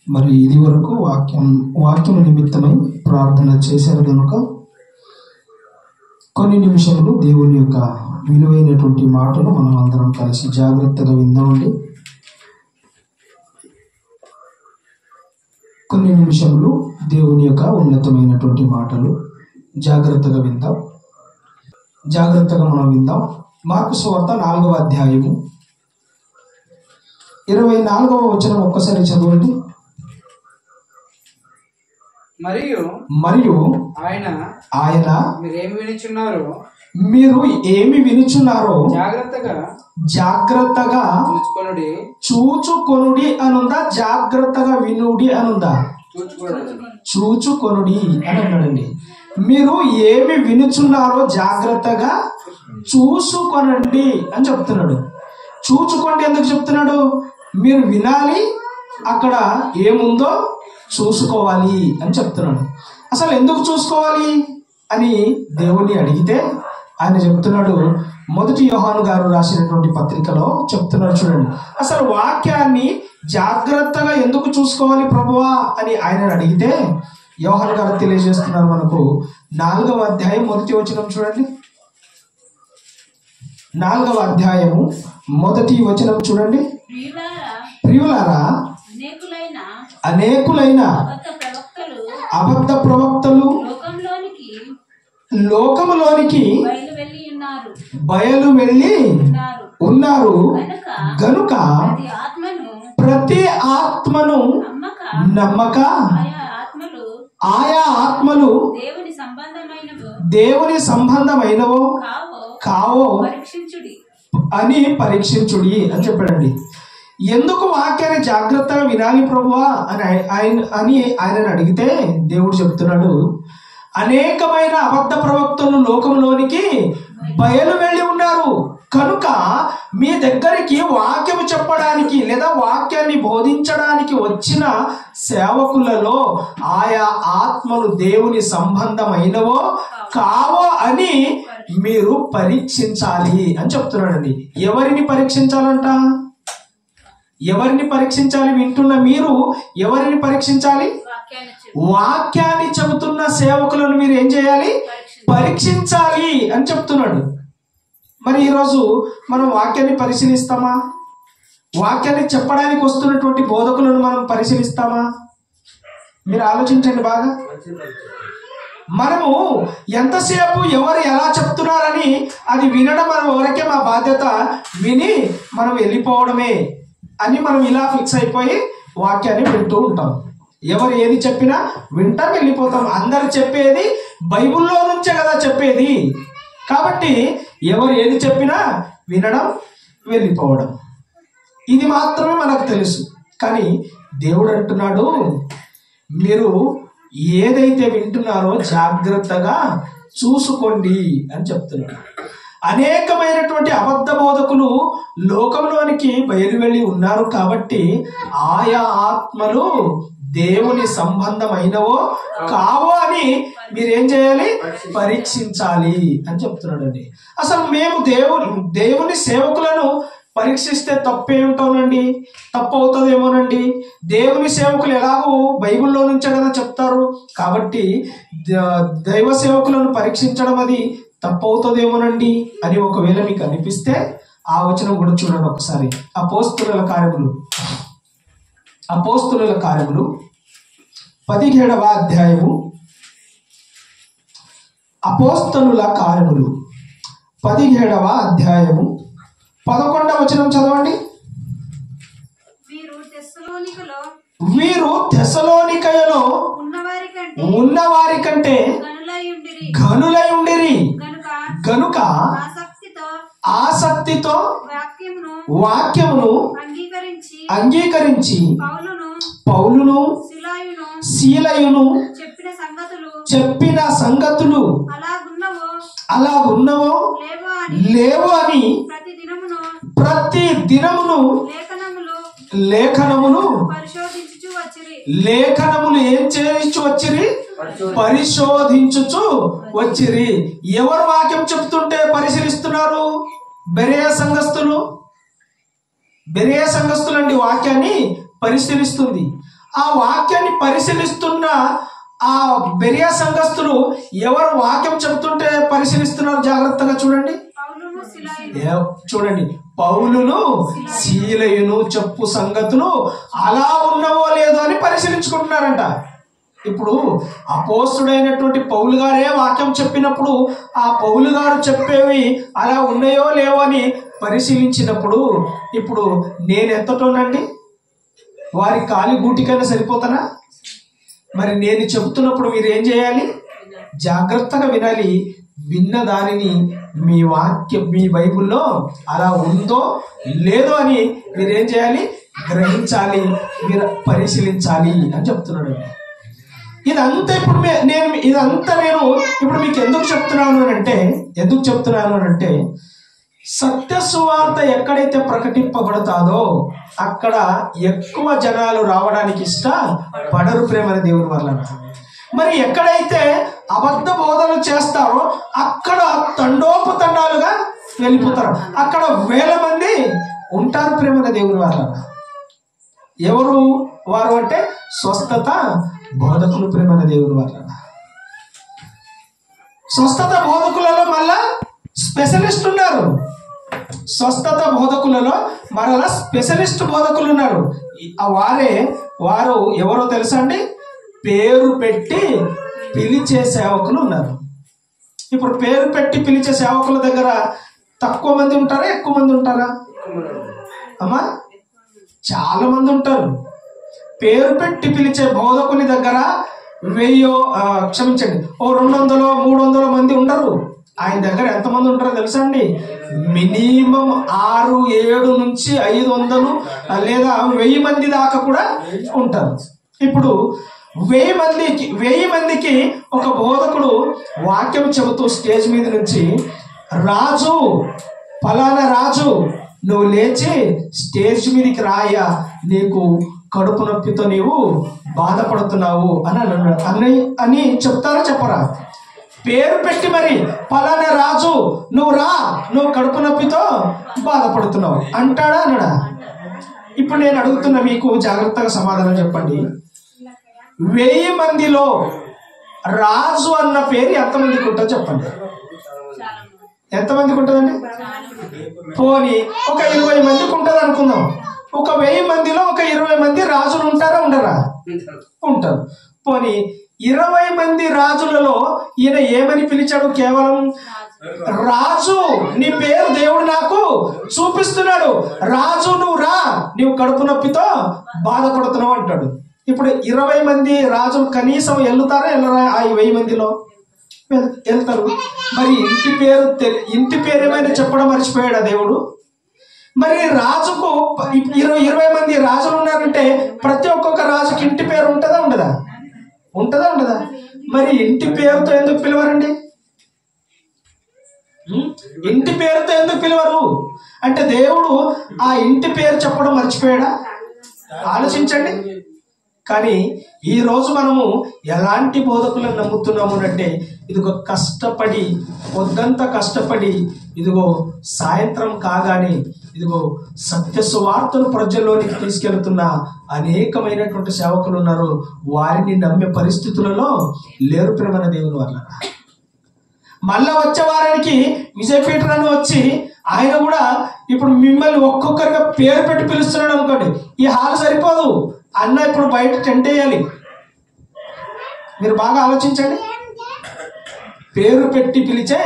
మరి ఇది వరకు వాక్యం నిమిత్తమై ప్రార్థన చేశారు కనుక కొన్ని నిమిషములు దేవుని యొక్క విలువైనటువంటి మాటలు మనం అందరం కలిసి జాగ్రత్తగా విందామండి. కొన్ని నిమిషములు దేవుని యొక్క ఉన్నతమైనటువంటి మాటలు జాగ్రత్తగా విందాం. జాగ్రత్తగా మనం విందాం. మార్కు సువార్త 4వ అధ్యాయము 24వ వచనం ఒక్కసారి చదవండి. మరియు ఆయన మీరు ఏమి వినుచున్నారో జాగ్రత్తగా చూచుకొనుడి అనుందా, జాగ్రత్తగా వినుడి అనుందా? చూచుకొనుడి అని అన్నాడండి. మీరు ఏమి వినుచున్నారో జాగ్రత్తగా చూసుకొనండి అని చెప్తున్నాడు. చూచుకోండి ఎందుకు చెప్తున్నాడు? మీరు వినాలి, అక్కడ ఏముందో చూసుకోవాలి అని చెప్తున్నాడు. అసలు ఎందుకు చూసుకోవాలి అని దేవుణ్ణి అడిగితే ఆయన చెప్తున్నాడు. 1 యోహాను గారు రాసినటువంటి పత్రికలో చెప్తున్నాడు చూడండి. అసలు వాక్యాన్ని జాగ్రత్తగా ఎందుకు చూసుకోవాలి ప్రభువా అని ఆయన అడిగితే యోహాను గారు తెలియజేస్తున్నారు మనకు. 4వ అధ్యాయం 1వ వచనం చూడండి. 4వ అధ్యాయము 1వ వచనం చూడండి. ప్రియులారా, అనేకులైన అబద్ధ ప్రవక్తలు లోకములోనికి బయలు వెళ్ళి ఉన్నారు గనుక ప్రతి ఆత్మను నమ్మక ఆయా ఆత్మలు దేవుని సంబంధమైనవో కావో అని పరీక్షించుడి అని చెప్పాడండి. ఎందుకు వాక్యాన్ని జాగ్రత్తగా వినాలి ప్రభువా అని ఆయనను అడిగితే దేవుడు చెప్తున్నాడు, అనేకమైన అబద్ధ ప్రవక్తలు లోకంలోనికి బయలు వెళ్ళి ఉన్నారు కనుక మీ దగ్గరికి వాక్యము చెప్పడానికి లేదా వాక్యాన్ని బోధించడానికి వచ్చిన సేవకులలో ఆయా ఆత్మలు దేవుని సంబంధమైనవో కావో అని మీరు పరీక్షించాలి అని చెప్తున్నాడండి. ఎవరిని పరీక్షించాలంట? ఎవరిని పరీక్షించాలి? వింటున్న మీరు ఎవరిని పరీక్షించాలి? వాక్యాన్ని చెబుతున్న సేవకులను మీరు ఏం చేయాలి? పరీక్షించాలి అని చెప్తున్నాడు. మరి ఈరోజు మనం వాక్యాన్ని పరిశీలిస్తామా? వాక్యాన్ని చెప్పడానికి వస్తున్నటువంటి బోధకులను మనం పరిశీలిస్తామా? మీరు ఆలోచించండి బాగా. మనము ఎంతసేపు ఎవరు ఎలా చెప్తున్నారని అది వినడం మన వరకే మా బాధ్యత, విని మనం వెళ్ళిపోవడమే అని మనం ఇలా ఫిక్స్ అయిపోయి వాక్యాన్ని వింటూ ఉంటాం. ఎవరు ఏది చెప్పినా వింటాం, వెళ్ళిపోతాం. అందరు చెప్పేది బైబిల్లో నుంచే కదా చెప్పేది. కాబట్టి ఎవరు ఏది చెప్పినా వినడం, వెళ్ళిపోవడం, ఇది మాత్రమే మనకు తెలుసు. కానీ దేవుడు అంటున్నాడు, మీరు ఏదైతే వింటున్నారో జాగ్రత్తగా చూసుకోండి అని చెప్తున్నాడు. అనేకమైనటువంటి అబద్ధ బోధకులు లోకంలోనికి బయలు వెళ్ళి ఉన్నారు కాబట్టి ఆయా ఆత్మలు దేవుని సంబంధమైనవో కావో అని మీరేం చేయాలి? పరీక్షించాలి అని చెప్తున్నాడండి. అసలు మేము దేవుని సేవకులను పరీక్షిస్తే తప్పేమిటోనండి? తప్పు అవుతుందేమోనండి. దేవుని సేవకులు ఎలాగో బైబిల్లో నుంచే కదా చెప్తారు. కాబట్టి దైవ సేవకులను పరీక్షించడం అది తప్పు అవుతుందేమోనండి అని ఒకవేళ మీకు అనిపిస్తే ఆ వచనం కూడా చూడండి ఒకసారి. అపోస్తలుల కార్యములు 17వ అధ్యాయము. అపోస్తలుల కార్యములు 17వ అధ్యాయము 11వ వచనం చదవండి. వీరు తెస్సలోనికయలో ఉన్నవారి కంటే ఘనులై ఉండిరి గనుక ఆసక్తితో వాక్యమును అంగీకరించి పౌలును శీలయును చెప్పిన సంగతులు అలాగున్నవో లేవో అని ప్రతి దినమును లేఖనములు ఏం చేయించు వచ్చిరి? పరిశోధించుచు వచ్చిరి. ఎవరు వాక్యం చెప్తుంటే పరిశీలిస్తున్నారు? బెరేయ సంఘస్థులండి వాక్యాన్ని పరిశీలిస్తుంది. ఆ వాక్యాన్ని పరిశీలిస్తున్న ఆ బెరియా సంఘస్థులు ఎవరు వాక్యం చెప్తుంటే పరిశీలిస్తున్నారు? జాగ్రత్తగా చూడండి. పౌలును శీలయును చెప్పు సంగతులు అలా ఉన్నవో లేదో అని పరిశీలించుకుంటున్నారంట. ఇప్పుడు అపోస్తుడైనటువంటి పౌలు గారే వాక్యం చెప్పినప్పుడు ఆ పౌలు గారు చెప్పేవి అలా ఉన్నాయో లేవో అని పరిశీలించినప్పుడు ఇప్పుడు నేను ఎంతటోనండి? వారి కాలి గూటికైనా సరిపోతానా? మరి నేను చెబుతున్నప్పుడు మీరు ఏం చేయాలి? జాగ్రత్తగా వినాలి. విన్న దానిని మీ వాక్యం మీ బైబిల్లో అలా ఉందో లేదో అని మీరేం చేయాలి? గ్రహించాలి, మీరు పరిశీలించాలి అని చెప్తున్నాడు. ఇదంతా ఇప్పుడు నేను ఇప్పుడు మీకు ఎందుకు చెప్తున్నాను అంటే సత్య సువార్త ఎక్కడైతే ప్రకటింపబడతాదో అక్కడ ఎక్కువ జనాలు రావడానికి ఇష్టపడరు ప్రేమని దేవుని వల్ల. మరి ఎక్కడైతే అబద్ధ బోధలు చేస్తారో అక్కడ తండోపతండాలుగా వెళ్ళిపోతారు. అక్కడ వేల మంది ఉంటారు ప్రేమని దేవుని వల్ల. ఎవరు వారు అంటే స్వస్థత బోధకులు ప్రేమని దేవుని వల్ల. స్వస్థత బోధకులలో మళ్ళా స్పెషలిస్ట్ ఉన్నారు. స్వస్థత బోధకులలో మరలా స్పెషలిస్ట్ బోధకులు ఉన్నారు. వారు ఎవరో తెలుసా అండి? పేరు పెట్టి పిలిచే సేవకులు ఉన్నారు. ఇప్పుడు పేరు పెట్టి పిలిచే సేవకుల దగ్గర తక్కువ మంది ఉంటారా, ఎక్కువ మంది ఉంటారా అమ్మా? చాలా మంది ఉంటారు. పేరు పెట్టి పిలిచే బోధకుని దగ్గర 200 300 మంది ఉండరు. ఆయన దగ్గర ఎంతమంది ఉంటారో తెలుసా అండి? మినిమం 6, 7 నుంచి 500 లేదా 1000 మంది దాకా కూడా ఉంటారు. ఇప్పుడు 1000 మందికి ఒక బోధకుడు వాక్యం చెబుతూ స్టేజ్ మీద నుంచి, రాజు ఫలానా రాజు నువ్వు లేచి స్టేజ్ మీదకి రాయా, నీకు కడుపు నొప్పితో నీవు బాధపడుతున్నావు అని చెప్తారా చెప్పరా? పేరు పెట్టి మరి ఫలానా రాజు నువ్వు రా, నువ్వు కడుపు నొప్పితో బాధపడుతున్నావు అంటాడా అనడా? ఇప్పుడు నేను అడుగుతున్నా, మీకు జాగ్రత్తగా సమాధానం చెప్పండి. 1000 మందిలో రాజు అన్న పేరు ఎంతమందికి ఉంటుందో చెప్పండి. ఎంతమందికి ఉంటుందండి? పోనీ ఒక 20 మందికి ఉంటుంది అనుకుందాం. ఒక 1000 మందిలో ఒక 20 మంది రాజులు ఉంటారా ఉండరా? ఉంటారు. పోనీ 20 మంది రాజులలో ఈయన ఏమని పిలిచాడు? కేవలం రాజు, నీ పేరు దేవుడు నాకు చూపిస్తున్నాడు, రాజు నువ్వు రా, నీవు కడుపు నొప్పితో బాధపడుతున్నావు అంటాడు. ఇప్పుడు 20 మంది రాజులు కనీసం వెళ్తారా వెళ్ళరా? ఆ 1000 మందిలో వెళ్తారు. మరి ఇంటి పేరు ఏమైనా చెప్పడం మర్చిపోయాడా దేవుడు? మరి రాజుకు 20 మంది రాజులు ఉన్నారంటే ప్రతి ఒక్కొక్క రాజుకి ఇంటి పేరు ఉంటుందా ఉండదా? మరి ఇంటి పేరుతో ఎందుకు పిలవరండి? ఇంటి పేరుతో ఎందుకు పిలవరు అంటే దేవుడు ఆ ఇంటి పేరు చెప్పడం మర్చిపోయాడా? ఆలోచించండి. కానీ ఈ రోజు మనము ఎలాంటి బోధకులను నమ్ముతున్నాము అంటే, ఇదిగో కష్టపడి పొద్దంతా కష్టపడి ఇదిగో సాయంత్రం కాగానే ఇదిగో సత్య సువార్తను ప్రజల్లోనికి తీసుకెళ్తున్న అనేకమైనటువంటి సేవకులు ఉన్నారు. వారిని నమ్మే పరిస్థితులలో లేరు ప్రేమన దేవుని వల్ల. మళ్ళా వచ్చే వారానికి విజయ్ పీటర్ అని వచ్చి ఆయన కూడా ఇప్పుడు మిమ్మల్ని ఒక్కొక్కరిగా పేరు పెట్టి పిలుస్తున్నాడు అనుకోండి, ఈ హాల్ సరిపోదు అన్న, ఇప్పుడు బయట టెంట్ వేయాలి. మీరు బాగా ఆలోచించండి. పేరు పెట్టి పిలిచే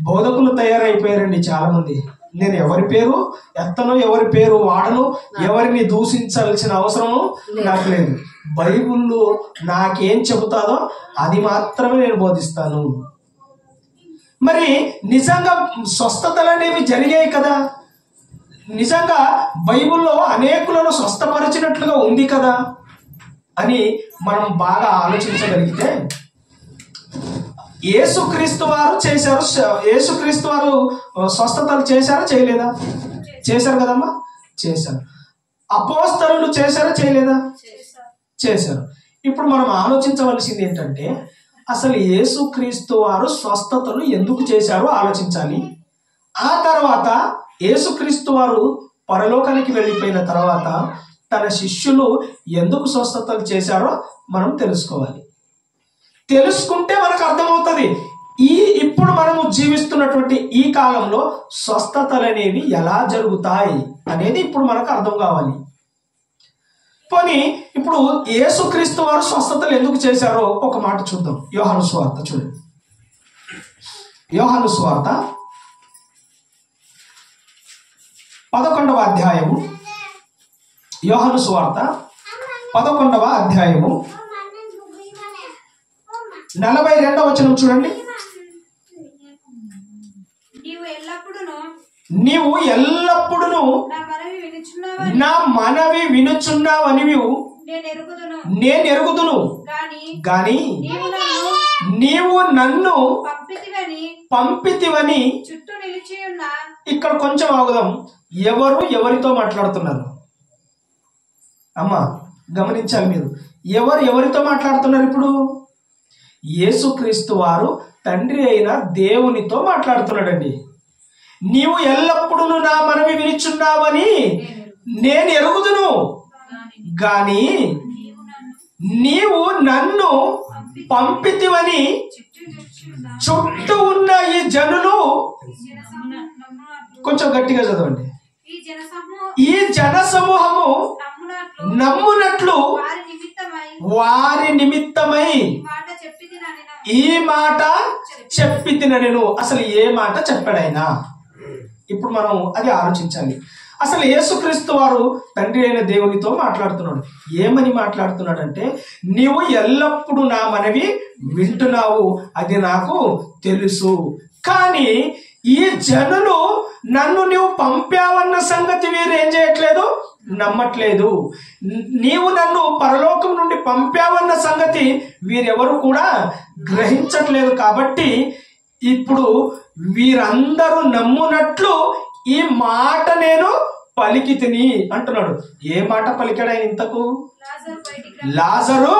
బోధకులు తయారైపోయారండి చాలా మంది. నేను ఎవరి పేరు ఎత్తను, ఎవరి పేరు వాడను, ఎవరిని దూషించాల్సిన అవసరము నాకు లేదు. బైబిల్లో నాకేం చెబుతాదో అది మాత్రమే నేను బోధిస్తాను. మరి నిజంగా స్వస్థతలు అనేవి జరిగాయి కదా, నిజంగా బైబిల్లో అనేకులను స్వస్థపరిచినట్లుగా ఉంది కదా అని మనం బాగా ఆలోచించగలిగితే, యేసుక్రీస్తు వారు చేశారు. యేసుక్రీస్తు వారు స్వస్థతలు చేశారా చేయలేదా? చేశారు కదమ్మా, చేశారు. అపోస్తలులు చేశారా చేయలేదా? చేశారు. ఇప్పుడు మనం ఆలోచించవలసింది ఏంటంటే, అసలు యేసుక్రీస్తు వారు స్వస్థతలు ఎందుకు చేశారో ఆలోచించాలి. ఆ తర్వాత యేసుక్రీస్తు వారు పరలోకానికి వెళ్ళిపోయిన తర్వాత తన శిష్యులు ఎందుకు స్వస్థతలు చేశారో మనం తెలుసుకోవాలి. తెలుసుకుంటే మనకు అర్థమవుతుంది ఇప్పుడు మనము జీవిస్తున్నటువంటి ఈ కాలంలో స్వస్థతలు అనేవి ఎలా జరుగుతాయి అనేది ఇప్పుడు మనకు అర్థం కావాలి. పోనీ ఇప్పుడు యేసుక్రీస్తు వారు స్వస్థతలు ఎందుకు చేశారో ఒక మాట చూద్దాం. యోహాను సువార్త చూడండి. యోహాను సువార్త 11వ అధ్యాయము. యోహాను సువార్త 11వ అధ్యాయము 42వ వచనం చూడండి. నీవు ఎల్లప్పుడూ నా మనవి వినుచున్నావని నేను ఎరుగుదును, గాని నీవు నన్ను పంపితివని. ఇక్కడ కొంచెం ఆగుదాం. ఎవరితో మాట్లాడుతున్నారు అమ్మా? గమనించాలి మీరు. ఎవరితో మాట్లాడుతున్నారు ఇప్పుడు? యేసుక్రీస్తు వారు తండ్రి అయిన దేవునితో మాట్లాడుతున్నాడండి. నీవు ఎల్లప్పుడూ నా మనవి వినుచున్నావని నేను ఎరుగుదును, గాని నీవు నన్ను పంపితివని చుట్టూ ఉన్న ఈ జనులు, కొంచెం గట్టిగా చదవండి, ఈ జన సమూహము నమ్మునట్లు వారి నిమిత్తమై ఈ మాట చెప్పి తినను. అసలు ఏ మాట చెప్పాడైనా? ఇప్పుడు మనం అది ఆలోచించాలి. అసలు యేసుక్రీస్తు వారు తండ్రి అయిన దేవునితో మాట్లాడుతున్నాడు. ఏమని మాట్లాడుతున్నాడంటే, నీవు ఎల్లప్పుడూ నా మనవి వింటున్నావు, అది నాకు తెలుసు, కానీ ఈ జనులు నన్ను నీవు పంపావన్న సంగతి వీరు ఏం చేయట్లేదు, నమ్మట్లేదు. నీవు నన్ను పరలోకం నుండి పంపావన్న సంగతి వీరెవరు కూడా గ్రహించట్లేదు. కాబట్టి ఇప్పుడు వీరందరూ నమ్మునట్లు ఈ మాట నేను పలికి తిని అంటున్నాడు. ఏ మాట పలికాడు ఆయన ఇంతకు? లాజరు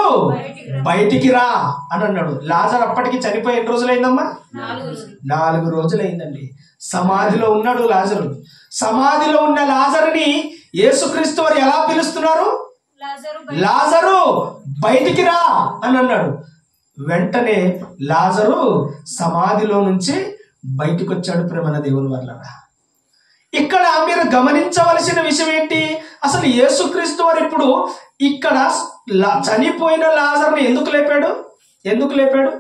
బయటికి రా అని అన్నాడు. లాజరు అప్పటికి చనిపోయి ఎన్ని రోజులైందమ్మా? 4 రోజులైందండి. సమాధిలో ఉన్నాడు లాజరు. సమాధిలో ఉన్న లాజరుని యేసుక్రీస్తు వారు ఎలా పిలుస్తున్నారు? లాజరు బయటికి రా అని అన్నాడు. వెంటనే లాజరు సమాధిలో నుంచి బయటికి వచ్చాడు. ప్రేమన దేవుని వల్ల ఇక్కడ మీరు గమనించవలసిన విషయం ఏంటి? అసలు యేసుక్రీస్తు వారు ఇప్పుడు ఇక్కడ చనిపోయిన లాజరుని ఎందుకు లేపాడు?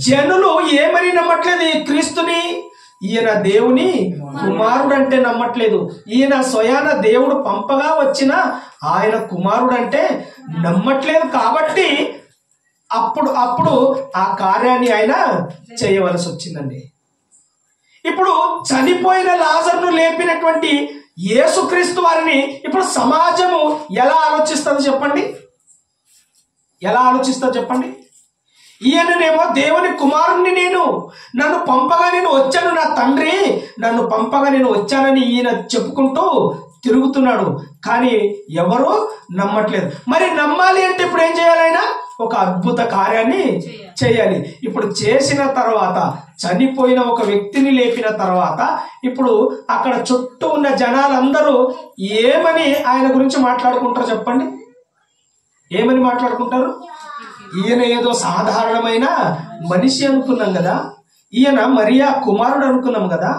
జనులు ఏమని నమ్మట్లేదు ఈ క్రీస్తుని? ఈయన దేవుని కుమారుడు అంటే నమ్మట్లేదు. ఈయన స్వయాన దేవుడు పంపగా వచ్చిన ఆయన కుమారుడు అంటే నమ్మట్లేదు. కాబట్టి అప్పుడు ఆ కార్యాన్ని ఆయన చేయవలసి వచ్చిందండి. ఇప్పుడు చనిపోయిన లాజరును లేపినటువంటి యేసుక్రీస్తు వారిని ఇప్పుడు సమాజము ఎలా ఆలోచిస్తుందో చెప్పండి? ఈయననేమో దేవుని కుమారుణ్ణి, నన్ను పంపగా నేను వచ్చాను, నా తండ్రి నన్ను పంపగా నేను వచ్చానని ఈయన చెప్పుకుంటూ తిరుగుతున్నాడు. కానీ ఎవరు నమ్మట్లేదు. మరి నమ్మాలి అంటే ఇప్పుడు ఏం చేయాలి? ఆయన ఒక అద్భుత కార్యాన్ని చేయాలి. ఇప్పుడు చేసిన తర్వాత, చనిపోయిన ఒక వ్యక్తిని లేపిన తర్వాత, ఇప్పుడు అక్కడ చుట్టూ ఉన్న జనాలందరూ ఏమని ఆయన గురించి మాట్లాడుకుంటారు చెప్పండి? ఏమని మాట్లాడుకుంటారు? ఈయన ఏదో సాధారణమైన మనిషి అనుకున్నాం కదా, ఈయన మరియా కుమారుడు అనుకున్నాం కదా,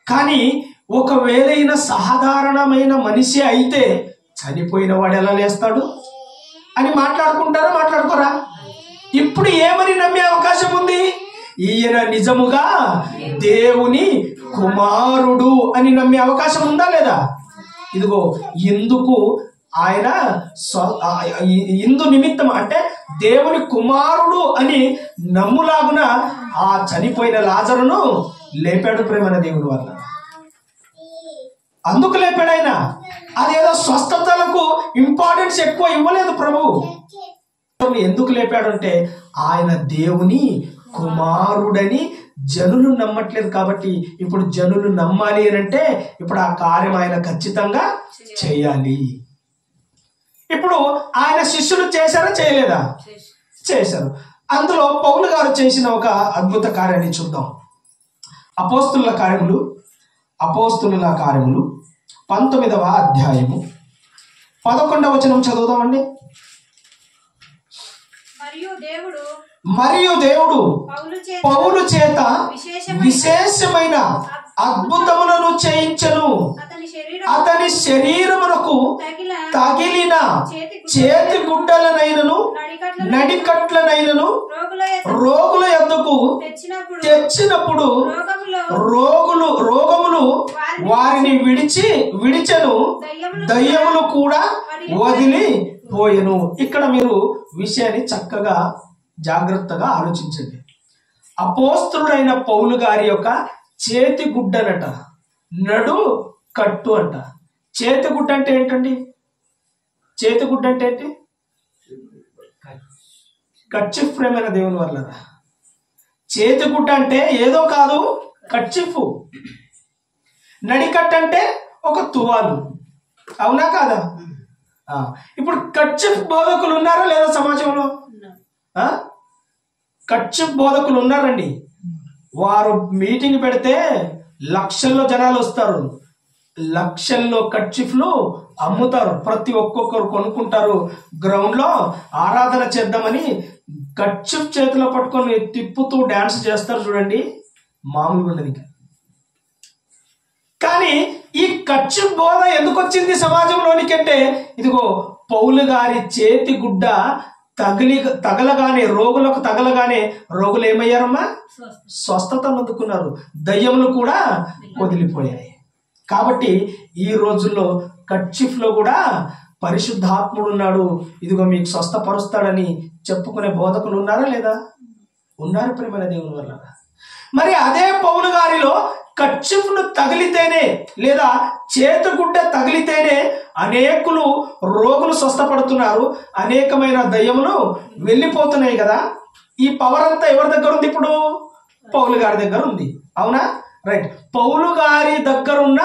కానీ ఒకవేళ ఈయన సాధారణమైన మనిషి అయితే చనిపోయిన వాడు ఎలా లేస్తాడు అని మాట్లాడుకుంటారా? మాట్లాడుకోరా? ఇప్పుడు ఏమని నమ్మే అవకాశం ఉంది? ఈయన నిజముగా దేవుని కుమారుడు అని నమ్మే అవకాశం ఉందా లేదా? ఇదిగో ఎందుకు ఆయన ఇందు నిమిత్తం అంటే దేవుని కుమారుడు అని నమ్ములాగున ఆ చనిపోయిన లాజరును లేపాడు. ప్రేమన దేవుడు వల్ల అందుకు లేపాడు ఆయన. అదేదో స్వస్థతలకు ఇంపార్టెన్స్ ఎక్కువ ఇవ్వలేదు ప్రభువు. ఎందుకు లేపాడు అంటే ఆయన దేవుని కుమారుడని జనులు నమ్మట్లేదు. కాబట్టి ఇప్పుడు జనులు నమ్మాలి అని అంటే ఇప్పుడు ఆ కార్యం ఆయన ఖచ్చితంగా చేయాలి. ఇప్పుడు ఆయన శిష్యులు చేశారా చేయలేదా? చేశారు. అందులో పౌలు గారు చేసిన ఒక అద్భుత కార్యాన్ని చూద్దాం. అపోస్తుల కార్యములు 19వ అధ్యాయము 11వ వచనం చదువుదామండి. మరియు దేవుడు పౌలు చేత విశేషమైన అద్భుతములను చేయించెను. అతని శరీరమునకు తగిలిన చేతి గుడ్డలనైనను నడికట్లనైనను రోగుల యొద్దకు తెచ్చినప్పుడు రోగములు వారిని విడిచెను, దయ్యములు కూడా వదిలిపోయెను. ఇక్కడ మీరు విషయాన్ని చక్కగా జాగ్రత్తగా ఆలోచించండి. అపోస్తలుడైన పౌలు గారి యొక్క చేతి గుడ్డనట, నడు కట్టు అంట. చేతి గుడ్డ అంటే ఏంటండి? చేతి గుడ్డ అంటే ఏంటి? కర్చీఫ్ ప్రేమైన దేవుని వల్ల చేతి గుడ్డ అంటే ఏదో కాదు, కర్చీఫ్. నడికట్టు అంటే ఒక తువాలు, అవునా కాదా? ఇప్పుడు కర్చీఫ్ బోధకులు ఉన్నారా లేదా సమాజంలో? కర్చీఫ్ బోధకులు ఉన్నారండి. వారు మీటింగ్ పెడితే లక్షల్లో జనాలు వస్తారు, లక్షల్లో కర్చీఫ్లు అమ్ముతారు, ప్రతి ఒక్కొక్కరు కొనుక్కుంటారు. గ్రౌండ్ లో ఆరాధన చేద్దామని కర్చీఫ్ చేతిలో పట్టుకొని తిప్పుతూ డాన్స్ చేస్తారు చూడండి, మామూలుగా ఉండదు. కానీ ఈ కర్చీఫ్ బోధ ఎందుకు వచ్చింది సమాజంలోనికి అంటే, ఇదిగో పౌలు గారి చేతి గుడ్డ తగలగానే, రోగులకు తగలగానే రోగులు ఏమయ్యారమ్మా? స్వస్థతను అందుకున్నారు, దయ్యములు కూడా వదిలిపోయాయి. కాబట్టి ఈ రోజుల్లో కర్చీఫ్ లో కూడా పరిశుద్ధాత్ముడు ఉన్నాడు, ఇదిగో మీకు స్వస్థపరుస్తాడని చెప్పుకునే బోధకులు ఉన్నారా లేదా? ఉన్నారు ప్రేమైన దేవుని వల్ల. మరి అదే పౌలు గారిలో కర్చీఫ్ను తగిలితేనే లేదా చేతిగుడ్డ తగిలితేనే అనేకులు రోగులు స్వస్థపడుతున్నారు, అనేకమైన దయ్యములు వెళ్ళిపోతున్నాయి కదా. ఈ పవర్ అంతా ఎవరి దగ్గర ఉంది? ఇప్పుడు పౌలు గారి దగ్గర ఉంది, అవునా? రైట్. పౌలు గారి దగ్గర ఉన్న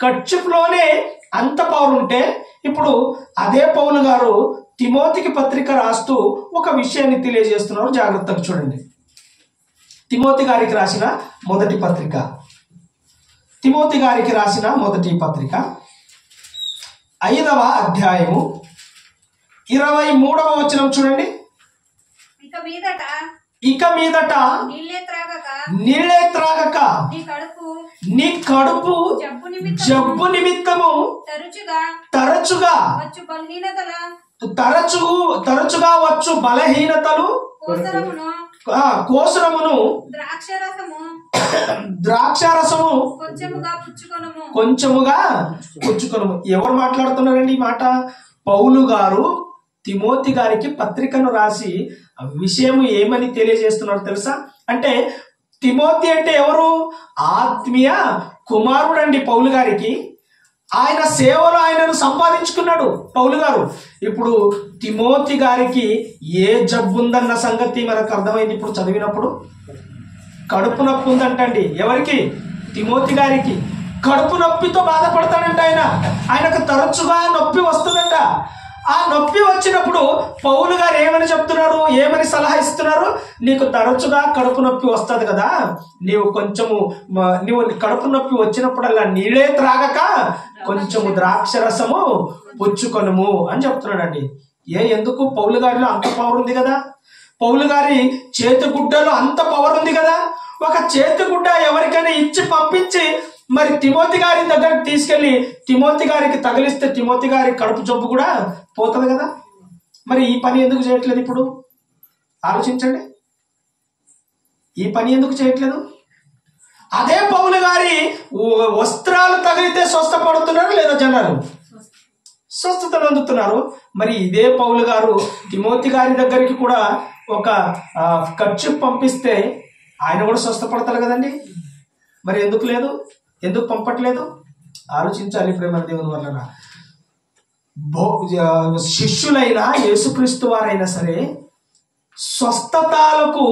కర్చీఫ్లోనే అంత పవర్ ఉంటే, ఇప్పుడు అదే పౌలు గారు తిమోతికి పత్రిక రాస్తూ ఒక విషయాన్ని తెలియజేస్తున్నారు. జాగ్రత్తగా చూడండి. తిమోతి గారికి రాసిన మొదటి పత్రిక, తిమోతి గారికి రాసిన మొదటి పత్రిక 5వ అధ్యాయము 23వ వచనం చూడండి. ఇక మీదట నీళ్ళే త్రాగక నీ కడుపు జబ్బు నిమిత్తము తరచుగా వచ్చు బలహీనతలు, కోసరమును ద్రాక్షారసము కొంచెముగా పుచ్చుకొనుము. ఎవరు మాట్లాడుతున్నారండి ఈ మాట? పౌలు గారు తిమోతి గారికి పత్రికను రాసి విషయం ఏమని తెలియజేస్తున్నారు తెలుసా? అంటే తిమోతి అంటే ఎవరు? ఆత్మీయ కుమారుడండి పౌలు గారికి. ఆయన సేవలో ఆయనను సంపాదించుకున్నాడు పౌలు గారు. ఇప్పుడు తిమోతి గారికి ఏ జబ్బు ఉందన్న సంగతి మనకు అర్థమైంది ఇప్పుడు చదివినప్పుడు. కడుపు నొప్పి ఉందంటండి. ఎవరికి? తిమోతి గారికి. కడుపు నొప్పితో బాధపడతాడంట ఆయనకు తరచుగా నొప్పి వస్తుందంట. ఆ నొప్పి వచ్చినప్పుడు పౌలు గారు ఏమని చెప్తున్నారు, ఏమని సలహా ఇస్తున్నారు? నీకు తరచుగా కడుపు నొప్పి వస్తుంది కదా, నీవు కడుపు నొప్పి వచ్చినప్పుడల్లా నీళ్ళే త్రాగక కొంచెము ద్రాక్షరసము పుచ్చుకొనుము అని చెప్తున్నాడండి. ఎందుకు? పౌలు గారిలో అంత పవర్ ఉంది కదా, పౌలు గారి చేతి గుడ్డలో అంత పవర్ ఉంది కదా. ఒక చేతి గుడ్డ ఎవరికైనా ఇచ్చి పంపించి మరి తిమోతి గారి దగ్గరికి తీసుకెళ్లి తిమోతి గారికి తగిలిస్తే తిమోతి గారి కడుపు జబ్బు కూడా పోతుంది కదా. మరి ఈ పని ఎందుకు చేయట్లేదు? ఇప్పుడు ఆలోచించండి, ఈ పని ఎందుకు చేయట్లేదు? అదే పౌలు గారి వస్త్రాలు తగిలితే స్వస్థపడుతున్నారు లేదా జనాలు? స్వస్థతను అందుతున్నారు. మరి ఇదే పౌలు గారు తిమోతి గారి దగ్గరికి కూడా ఒక ఖర్చు పంపిస్తే ఆయన కూడా స్వస్థపడతారు కదండి. మరి ఎందుకు లేదు? ఎందుకు పంపట్లేదు? ఆలోచించాలి ప్రేమ దేవుని వలన. శిష్యులైన యేసుక్రీస్తు వారైనా సరే స్వస్థతలకు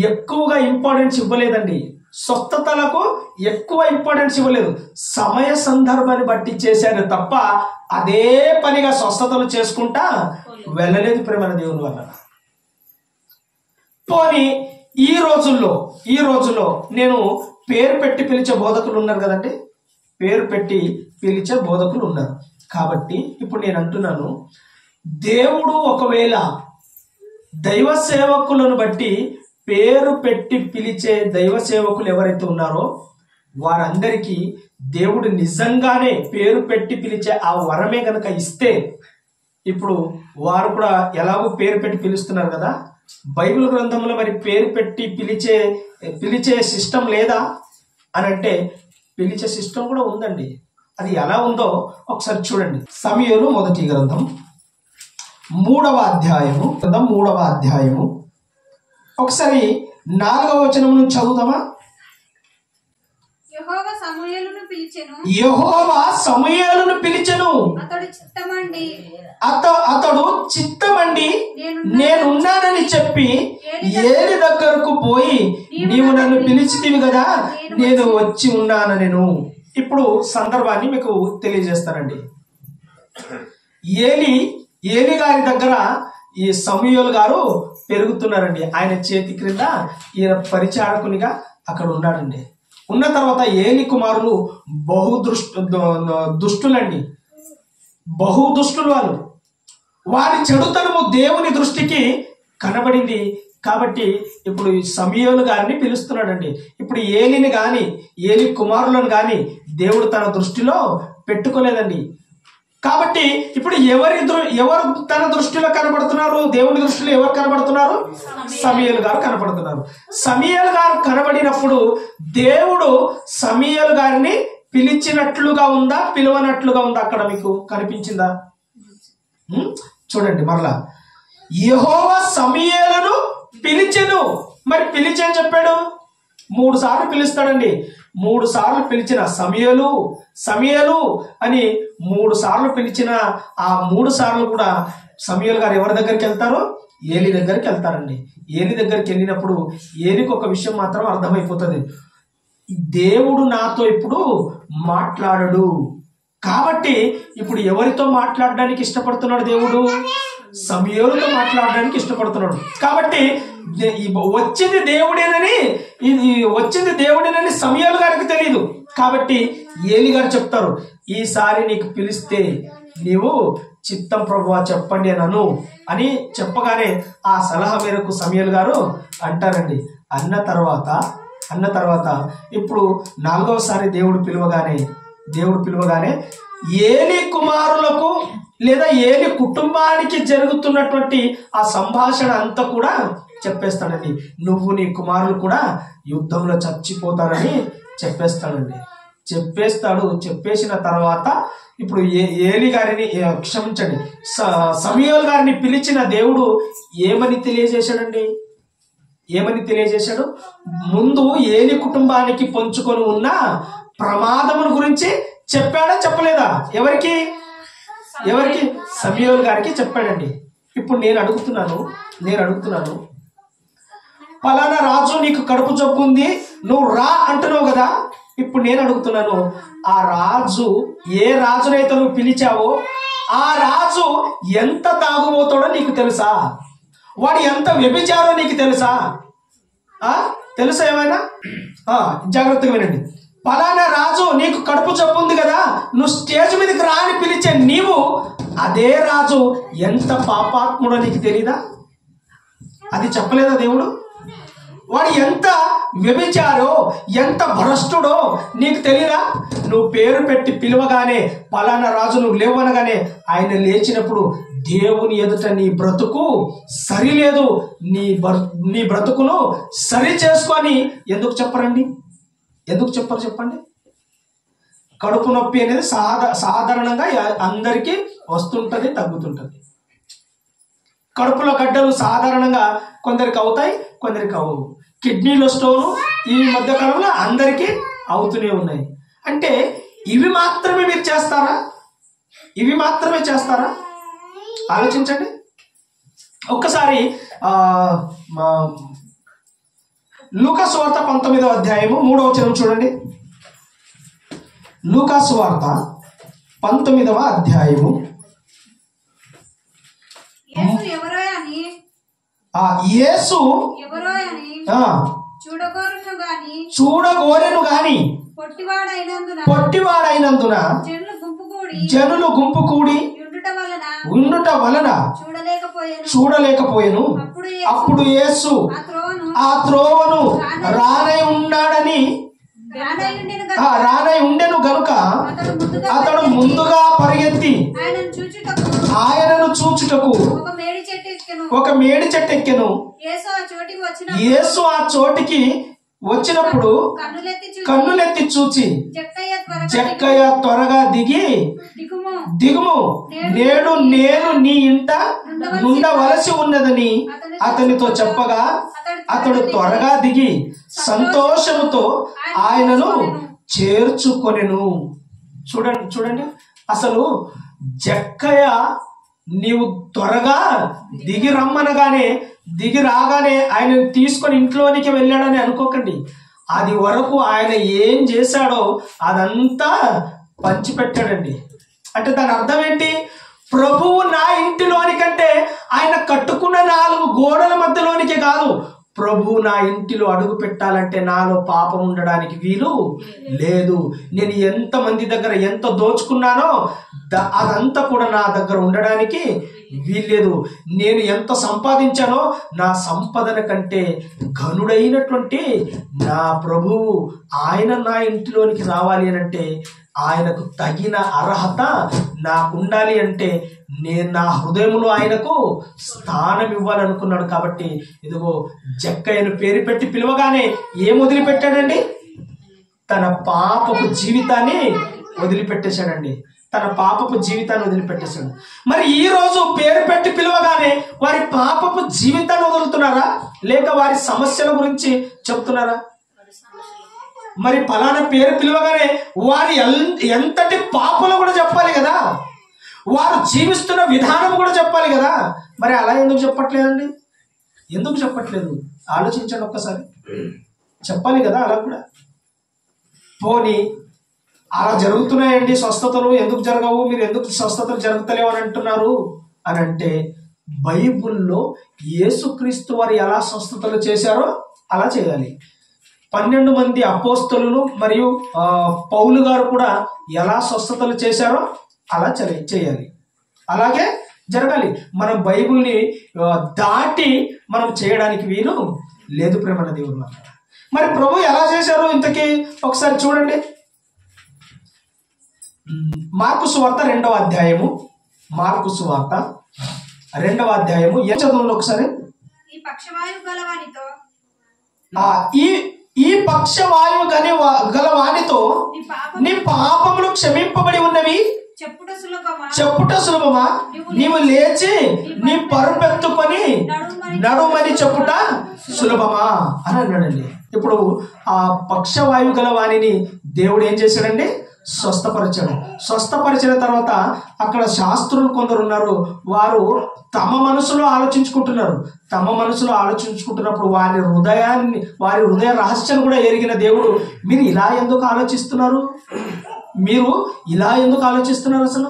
ఎక్కువగా ఇంపార్టెన్స్ ఇవ్వలేదండి. స్వస్థతలకు ఎక్కువ ఇంపార్టెన్స్ ఇవ్వలేదు, సమయ సందర్భాన్ని బట్టి చేశారు తప్ప అదే పనిగా స్వస్థతలు చేసుకుంటా వెళ్ళలేదు ప్రేమ దేవుని వలన. పోనీ ఈ రోజుల్లో నేను పేరు పెట్టి పిలిచే బోధకులు ఉన్నారు కదండి, పేరు పెట్టి పిలిచే బోధకులు ఉన్నారు. కాబట్టి ఇప్పుడు నేను అంటున్నాను, దేవుడు ఒకవేళ దైవ సేవకులను బట్టి పేరు పెట్టి పిలిచే దైవ సేవకులు ఎవరైతే ఉన్నారో వారందరికీ దేవుడు నిజంగానే పేరు పెట్టి పిలిచే ఆ వరమే కనుక ఇస్తే, ఇప్పుడు వారు కూడా ఎలాగో పేరు పెట్టి పిలుస్తున్నారు కదా, బైబిల్ గ్రంథంలో మరి పేరు పెట్టి పిలిచే సిస్టమ్ లేదా అని అంటే పిలిచే సిస్టమ్ కూడా ఉందండి. అది ఎలా ఉందో ఒకసారి చూడండి. సమూయేలు మొదటి గ్రంథం 3వ అధ్యాయము ఒకసారి 4వ వచనం నుంచి చదువుతామా? యెహోవా సమూయేలును పిలిచెను, అతడు చిత్తమండి నేనున్నానని చెప్పి ఏలి దగ్గరకు పోయి, నీవు నన్ను పిలిచితివి కదా, నేను వచ్చి ఉన్నాను. ఇప్పుడు సందర్భాన్ని మీకు తెలియజేస్తానండి. ఏలి గారి దగ్గర ఈ సమూయేలు గారు పెరుగుతున్నారండి. ఆయన చేతి క్రింద ఈయన పరిచారకునిగా అక్కడ ఉన్నాడండి. ఉన్న తర్వాత ఏలి కుమారులు దుష్టులండి, దుష్టులు వారి చెడుతనము దేవుని దృష్టికి కనబడింది. కాబట్టి ఇప్పుడు సమూయేలు గారిని పిలుస్తున్నాడండి. ఇప్పుడు ఏలిని గాని ఏలి కుమారులను గాని దేవుడు తన దృష్టిలో పెట్టుకోలేదండి. కాబట్టి ఇప్పుడు ఎవరు తన దృష్టిలో కనబడుతున్నారు? దేవుని దృష్టిలో ఎవరు కనబడుతున్నారు? సమూయేలు గారు కనబడుతున్నారు. సమూయేలు గారు కనబడినప్పుడు దేవుడు సమూయేలు గారిని పిలిచినట్లుగా ఉందా, పిలువనట్లుగా ఉందా? అక్కడ మీకు కనిపించిందా? చూడండి మరలా. యెహోవా సమూయేలును పిలిచెను. మరి పిలిచని చెప్పాడు, 3 సార్లు పిలుస్తాడండి. 3 సార్లు పిలిచిన సమూయేలు అని 3 సార్లు పిలిచిన ఆ 3 సార్లు కూడా సమూయేలు గారు ఎవరి దగ్గరికి వెళ్తారో? ఏలి దగ్గరికి వెళ్తారండి. ఏలి దగ్గరికి వెళ్ళినప్పుడు ఏలికి ఒక విషయం మాత్రం అర్థమైపోతుంది, దేవుడు నాతో ఇప్పుడు మాట్లాడడు. కాబట్టి ఇప్పుడు ఎవరితో మాట్లాడడానికి ఇష్టపడుతున్నాడు? దేవుడు సమూయేలుతో మాట్లాడడానికి ఇష్టపడుతున్నాడు. కాబట్టి వచ్చింది దేవుడేనని సమూయేలు గారికి తెలియదు. కాబట్టి ఏలి గారు చెప్తారు, ఈసారి నీకు పిలిస్తే నీవు చిత్తం ప్రభువా చెప్పండి అను అని చెప్పగానే ఆ సలహా మేరకు సమూయేలు గారు అంటారండి. అన్న తర్వాత ఇప్పుడు 4వసారి దేవుడు పిలువగానే ఏలి కుమారులకు లేదా ఏలి కుటుంబానికి జరుగుతున్నటువంటి ఆ సంభాషణ అంతా కూడా చెప్పేస్తాడండి. నువ్వు నీ కుమారులు కూడా యుద్ధంలో చచ్చిపోతారని చెప్పేస్తాడండి. చెప్పేసిన తర్వాత ఇప్పుడు ఏలి గారిని క్షమించండి, సమూయేలు గారిని పిలిచిన దేవుడు ఏమని తెలియజేశాడు? ముందు ఏలి కుటుంబానికి పొంచుకొని ఉన్న ప్రమాదముల గురించి చెప్పాడా చెప్పలేదా? ఎవరికి? సమూయేలు గారికి చెప్పాడండి. ఇప్పుడు నేను అడుగుతున్నాను, పలానా రాజు నీకు కడుపు జబ్బు ఉంది, నువ్వు రా అంటున్నావు కదా. ఇప్పుడు నేను అడుగుతున్నాను, ఆ రాజు ఏ రాజునైతే నువ్వు పిలిచావో ఆ రాజు ఎంత తాగుబోతాడో నీకు తెలుసా? వాడు ఎంత వ్యభిచారో నీకు తెలుసా? ఏమైనా? జాగ్రత్తగా వినండి. పలానా రాజు నీకు కడుపు జబ్బు ఉంది కదా, నువ్వు స్టేజ్ మీదకి రా అని పిలిచే నీవు అదే రాజు ఎంత పాపాత్ముడో నీకు తెలీదా? అది చెప్పలేదా దేవుడు? వాడు ఎంత వ్యభిచారో, ఎంత భ్రష్టుడో నీకు తెలియదా? నువ్వు పేరు పెట్టి పిలవగానే పలానా రాజు నువ్వు లేవనగానే ఆయన లేచినప్పుడు దేవుని ఎదుట నీ బ్రతుకు సరిలేదు, నీ బ్రతుకును సరి చేసుకొని ఎందుకు చెప్పరు చెప్పండి? కడుపు నొప్పి అనేది సాధారణంగా అందరికీ వస్తుంటది, తగ్గుతుంటది. కడుపులో గడ్డలు సాధారణంగా కొందరికి అవుతాయి, కొందరికి అవ్వవు. కిడ్నీలో స్టోను ఈ మధ్య కాలంలో అందరికీ అవుతూనే ఉన్నాయి. అంటే ఇవి మాత్రమే మీరు చేస్తారా? ఆలోచించండి ఒక్కసారి. లూకా సువార్త 19వ అధ్యాయము 3వ వచనం చూడండి. లూకా సువార్త 19వ అధ్యాయము యేసు చూడగోరెను గాని పొట్టివాడైనందున జనులు గుంపు కూడి ఉండుట వలన చూడలేకపోయెను. అప్పుడు యేసు ఆ త్రోవను రానై ఉండెను గనుక అతడు ముందుగా పరిగెత్తి ఆయనను చూచుటకు ఒక మేడి చెట్టు ఎక్కెను. యేసు ఆ చోటికి వచ్చినప్పుడు కన్నులెత్తి చూచి, జక్కయ్య త్వరగా దిగుము, నేడు నేను నీ ఇంట నుండవలసి ఉన్నదని అతనితో చెప్పగా అతడు త్వరగా దిగి సంతోషముతో ఆయనను చేర్చుకొనెను. చూడండి అసలు జక్కయ్య నీవు త్వరగా దిగి రమ్మనగానే దిగి రాగానే ఆయన తీసుకొని ఇంట్లోనికి వెళ్ళాడని అనుకోకండి. అది వరకు ఆయన ఏం చేశాడో అదంతా పంచిపెట్టాడండి. అంటే దాని అర్థం ఏంటి? ప్రభువు నా ఇంటిలోనికంటే ఆయన కట్టుకున్న 4 గోడల మధ్యలోనికి కాదు, ప్రభువు నా ఇంటిలో అడుగు పెట్టాలంటే నాలో పాపం ఉండడానికి వీలు లేదు. నేను ఎంతమంది దగ్గర ఎంత దోచుకున్నానో అదంతా కూడా నా దగ్గర ఉండడానికి వీల్లేదు. నేను ఎంత సంపాదించానో నా సంపదన కంటే ఘనుడైనటువంటి నా ప్రభువు ఆయన నా ఇంటిలోనికి రావాలి అనంటే ఆయనకు తగిన అర్హత నాకు ఉండాలి. అంటే నేను నా హృదయంలో ఆయనకు స్థానం ఇవ్వాలనుకున్నాడు. కాబట్టి ఇదిగో జక్కయ్యను పేరు పెట్టి పిలవగానే ఏం వదిలిపెట్టాడండి? తన పాపపు జీవితాన్ని వదిలిపెట్టేశాడండి. తన పాపపు జీవితాన్ని వదిలిపెట్టేశాడు. మరి ఈ రోజు పేరు పెట్టి పిలవగానే వారి పాపపు జీవితాన్ని వదులుతున్నారా, లేక వారి సమస్యల గురించి చెప్తున్నారా? మరి ఫలానా పేరు పిలవగానే వారి ఎంతటి పాపలు కూడా చెప్పాలి కదా, వారు జీవిస్తున్న విధానం కూడా చెప్పాలి కదా. మరి అలా ఎందుకు చెప్పట్లేదండి? ఎందుకు చెప్పట్లేదు ఆలోచించండి ఒక్కసారి. చెప్పాలి కదా అలా కూడా. పోనీ అలా జరుగుతున్నాయండి స్వస్థతలు, ఎందుకు జరగవు, మీరు ఎందుకు స్వస్థతలు జరుగుతలేవు అని అంటున్నారు అని అంటే, బైబుల్లో యేసుక్రీస్తు వారు ఎలా స్వస్థతలు చేశారో అలా చేయాలి. 12 మంది అపోస్తలులు మరియు పౌలు గారు కూడా ఎలా స్వస్థతలు చేశారో అలా చేయాలి, అలాగే జరగాలి. మనం బైబుల్ని దాటి మనం చేయడానికి వీలు లేదు ప్రేమన్న దేవుడు. మరి ప్రభు ఎలా చేశారు ఇంతకీ ఒకసారి చూడండి. మార్కు సువార్త 2వ అధ్యాయము, మార్కు సువార్త 2వ అధ్యాయము ఏం చదవండి ఒకసారి. ఈ పక్షవాయువు గలవానితో నీ పాపములు క్షమింపబడి ఉన్నవి చెప్పుట సులభమా, నీవు లేచి నీ పరుపెత్తుకొని నడుమని చెప్పుట సులభమా అని అన్నాడండి. ఇప్పుడు ఆ పక్షవాయువు గల వాణిని దేవుడు ఏం చేశాడండి? స్వస్థపరిచాడు. స్వస్థపరిచిన తర్వాత అక్కడ శాస్త్రులు కొందరు ఉన్నారు, వారు తమ మనసులో ఆలోచించుకుంటున్నారు. తమ మనసులో ఆలోచించుకుంటున్నప్పుడు వారి హృదయ రహస్యాన్ని కూడా ఎరిగిన దేవుడు, మీరు ఇలా ఎందుకు ఆలోచిస్తున్నారు, మీరు ఇలా ఎందుకు ఆలోచిస్తున్నారు, అసలు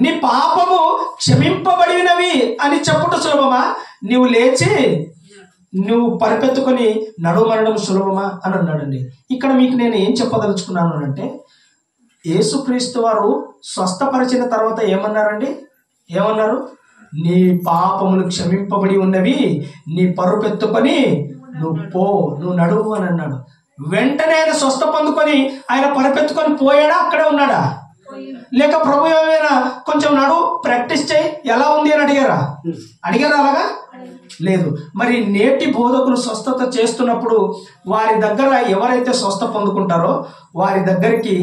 నీ పాపము క్షమింపబడినవి అని చెప్పుట సులభమా, నీవు లేచి నువ్వు పరిపెత్తుకొని నడుమనడం సులభమా అని అన్నాడండి. ఇక్కడ మీకు నేను ఏం చెప్పదలుచుకున్నాను అంటే, యేసుక్రీస్తు వారు స్వస్థపరిచిన తర్వాత ఏమన్నారండి? ఏమన్నారు? నీ పాపములు క్షమింపబడి ఉన్నవి, నీ పరుపెత్తుకొని నువ్వు నడువు అని అన్నాడు. వెంటనే ఆయన స్వస్థ పొందుకొని ఆయన పరుపెత్తుకొని పోయాడా, అక్కడే ఉన్నాడా? లేక ప్రభు ఏమైనా కొంచెం నడువు ప్రాక్టీస్ చేయి ఎలా ఉంది అని అడిగారా? అలాగా లేదు. మరి నేటి బోధకులు స్వస్థత చేస్తున్నప్పుడు వారి దగ్గర ఎవరైతే స్వస్థ పొందుకుంటారో వారి దగ్గరికి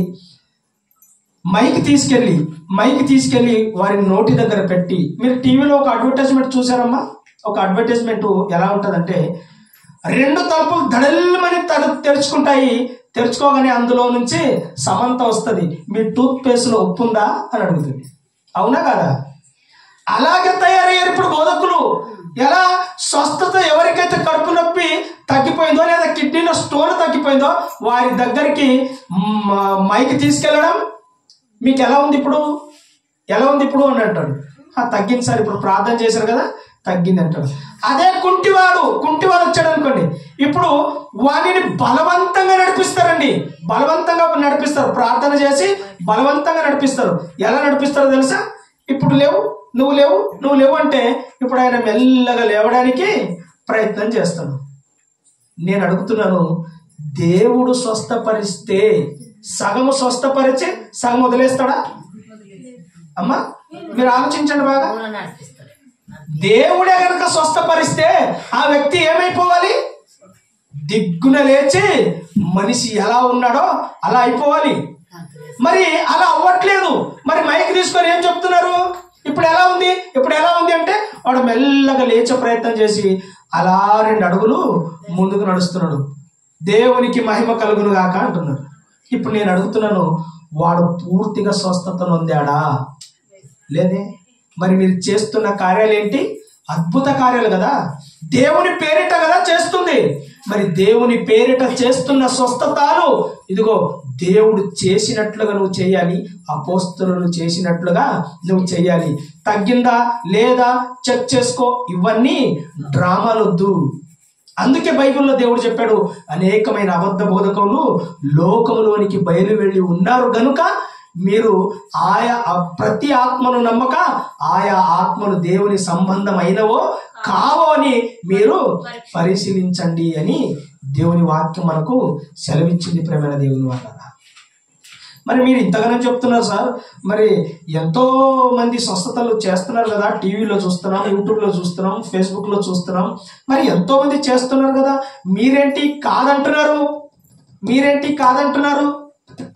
మైక్ తీసుకెళ్ళి వారి నోటి దగ్గర పెట్టి, మీరు టీవీలో ఒక అడ్వర్టైజ్మెంట్ చూసారమ్మా? ఒక అడ్వర్టైజ్మెంట్ ఎలా ఉంటుందంటే, 2 తలుపులు దడల్మని తెరుచుకుంటాయి, తెరుచుకోగానే అందులో నుంచి సమంత వస్తుంది, మీ టూత్ పేస్ట్లో ఉప్పు ఉందా అని అడుగుతుంది. అవునా కదా? అలాగే తయారయ్యారు ఇప్పుడు బోధకులు. ఎలా స్వస్థత ఎవరికైతే కడుపు నొప్పి తగ్గిపోయిందో లేదా కిడ్నీలో స్టోన్ తగ్గిపోయిందో వారి దగ్గరికి మైక్ తీసుకెళ్ళడం, మీకు ఎలా ఉంది ఇప్పుడు అని అంటాడు. తగ్గింది సార్, ఇప్పుడు ప్రార్థన చేశారు కదా, తగ్గింది అంటాడు. అదే కుంటివాడు వచ్చాడు అనుకోండి, ఇప్పుడు వాడిని బలవంతంగా నడిపిస్తారండి. బలవంతంగా నడిపిస్తారు, ప్రార్థన చేసి బలవంతంగా నడిపిస్తారు. ఎలా నడిపిస్తారో తెలుసా? ఇప్పుడు నువ్వు లేవు అంటే ఇప్పుడు ఆయన మెల్లగా లేవడానికి ప్రయత్నం చేస్తాడు. నేను అడుగుతున్నాను, దేవుడు స్వస్థపరిస్తే సగము స్వస్థపరిచి సగం వదిలేస్తాడా? అమ్మా మీరు ఆలోచించండి బాగా. దేవుడే కనుక స్వస్థపరిస్తే ఆ వ్యక్తి ఏమైపోవాలి? దిగ్గున లేచి మనిషి ఎలా ఉన్నాడో అలా అయిపోవాలి. మరి అలా అవ్వట్లేదు. మరి మైక్ తీసుకొని ఏం చెప్తున్నారు? ఇప్పుడు ఎలా ఉంది అంటే వాడు మెల్లగా లేచే ప్రయత్నం చేసి అలా 2 అడుగులు ముందుకు నడుస్తున్నాడు. దేవునికి మహిమ కలుగును గాక అంటున్నారు. ఇప్పుడు నేను అడుగుతున్నాను, వాడు పూర్తిగా స్వస్థత నొందాడా? లేదే. మరి మీరు చేస్తున్న కార్యాలు ఏంటి? అద్భుత కార్యాలు కదా, దేవుని పేరిట కదా చేస్తుంది. మరి దేవుని పేరిట చేస్తున్న స్వస్థతలు ఇదిగో దేవుడు చేసినట్లుగా నువ్వు చేయాలి. అపోస్తలులు చేసినట్లుగా నువ్వు చేయాలి. తగ్గిందా లేదా చెక్ చేసుకో. ఇవన్నీ డ్రామాలొద్దు. అందుకే బైబిల్లో దేవుడు చెప్పాడు, అనేకమైన అబద్ధ బోధకులు లోకములోనికి బయలు వెళ్ళి ఉన్నారు గనుక మీరు ప్రతి ఆత్మను నమ్మక ఆయా ఆత్మను దేవుని సంబంధమైనవో కావో అని మీరు పరిశీలించండి అని దేవుని వాక్యం మనకు సెలవిచ్చింది. ప్రేమైన దేవుని వల్ల మరి మీరు ఇంతగానో చెప్తున్నారు సార్, మరి ఎంతో మంది స్వస్థతలు చేస్తున్నారు కదా, టీవీలో చూస్తున్నాం, యూట్యూబ్లో చూస్తున్నాం, ఫేస్బుక్లో చూస్తున్నాం, మరి ఎంతో మంది చేస్తున్నారు కదా, మీరేంటి కాదంటున్నారు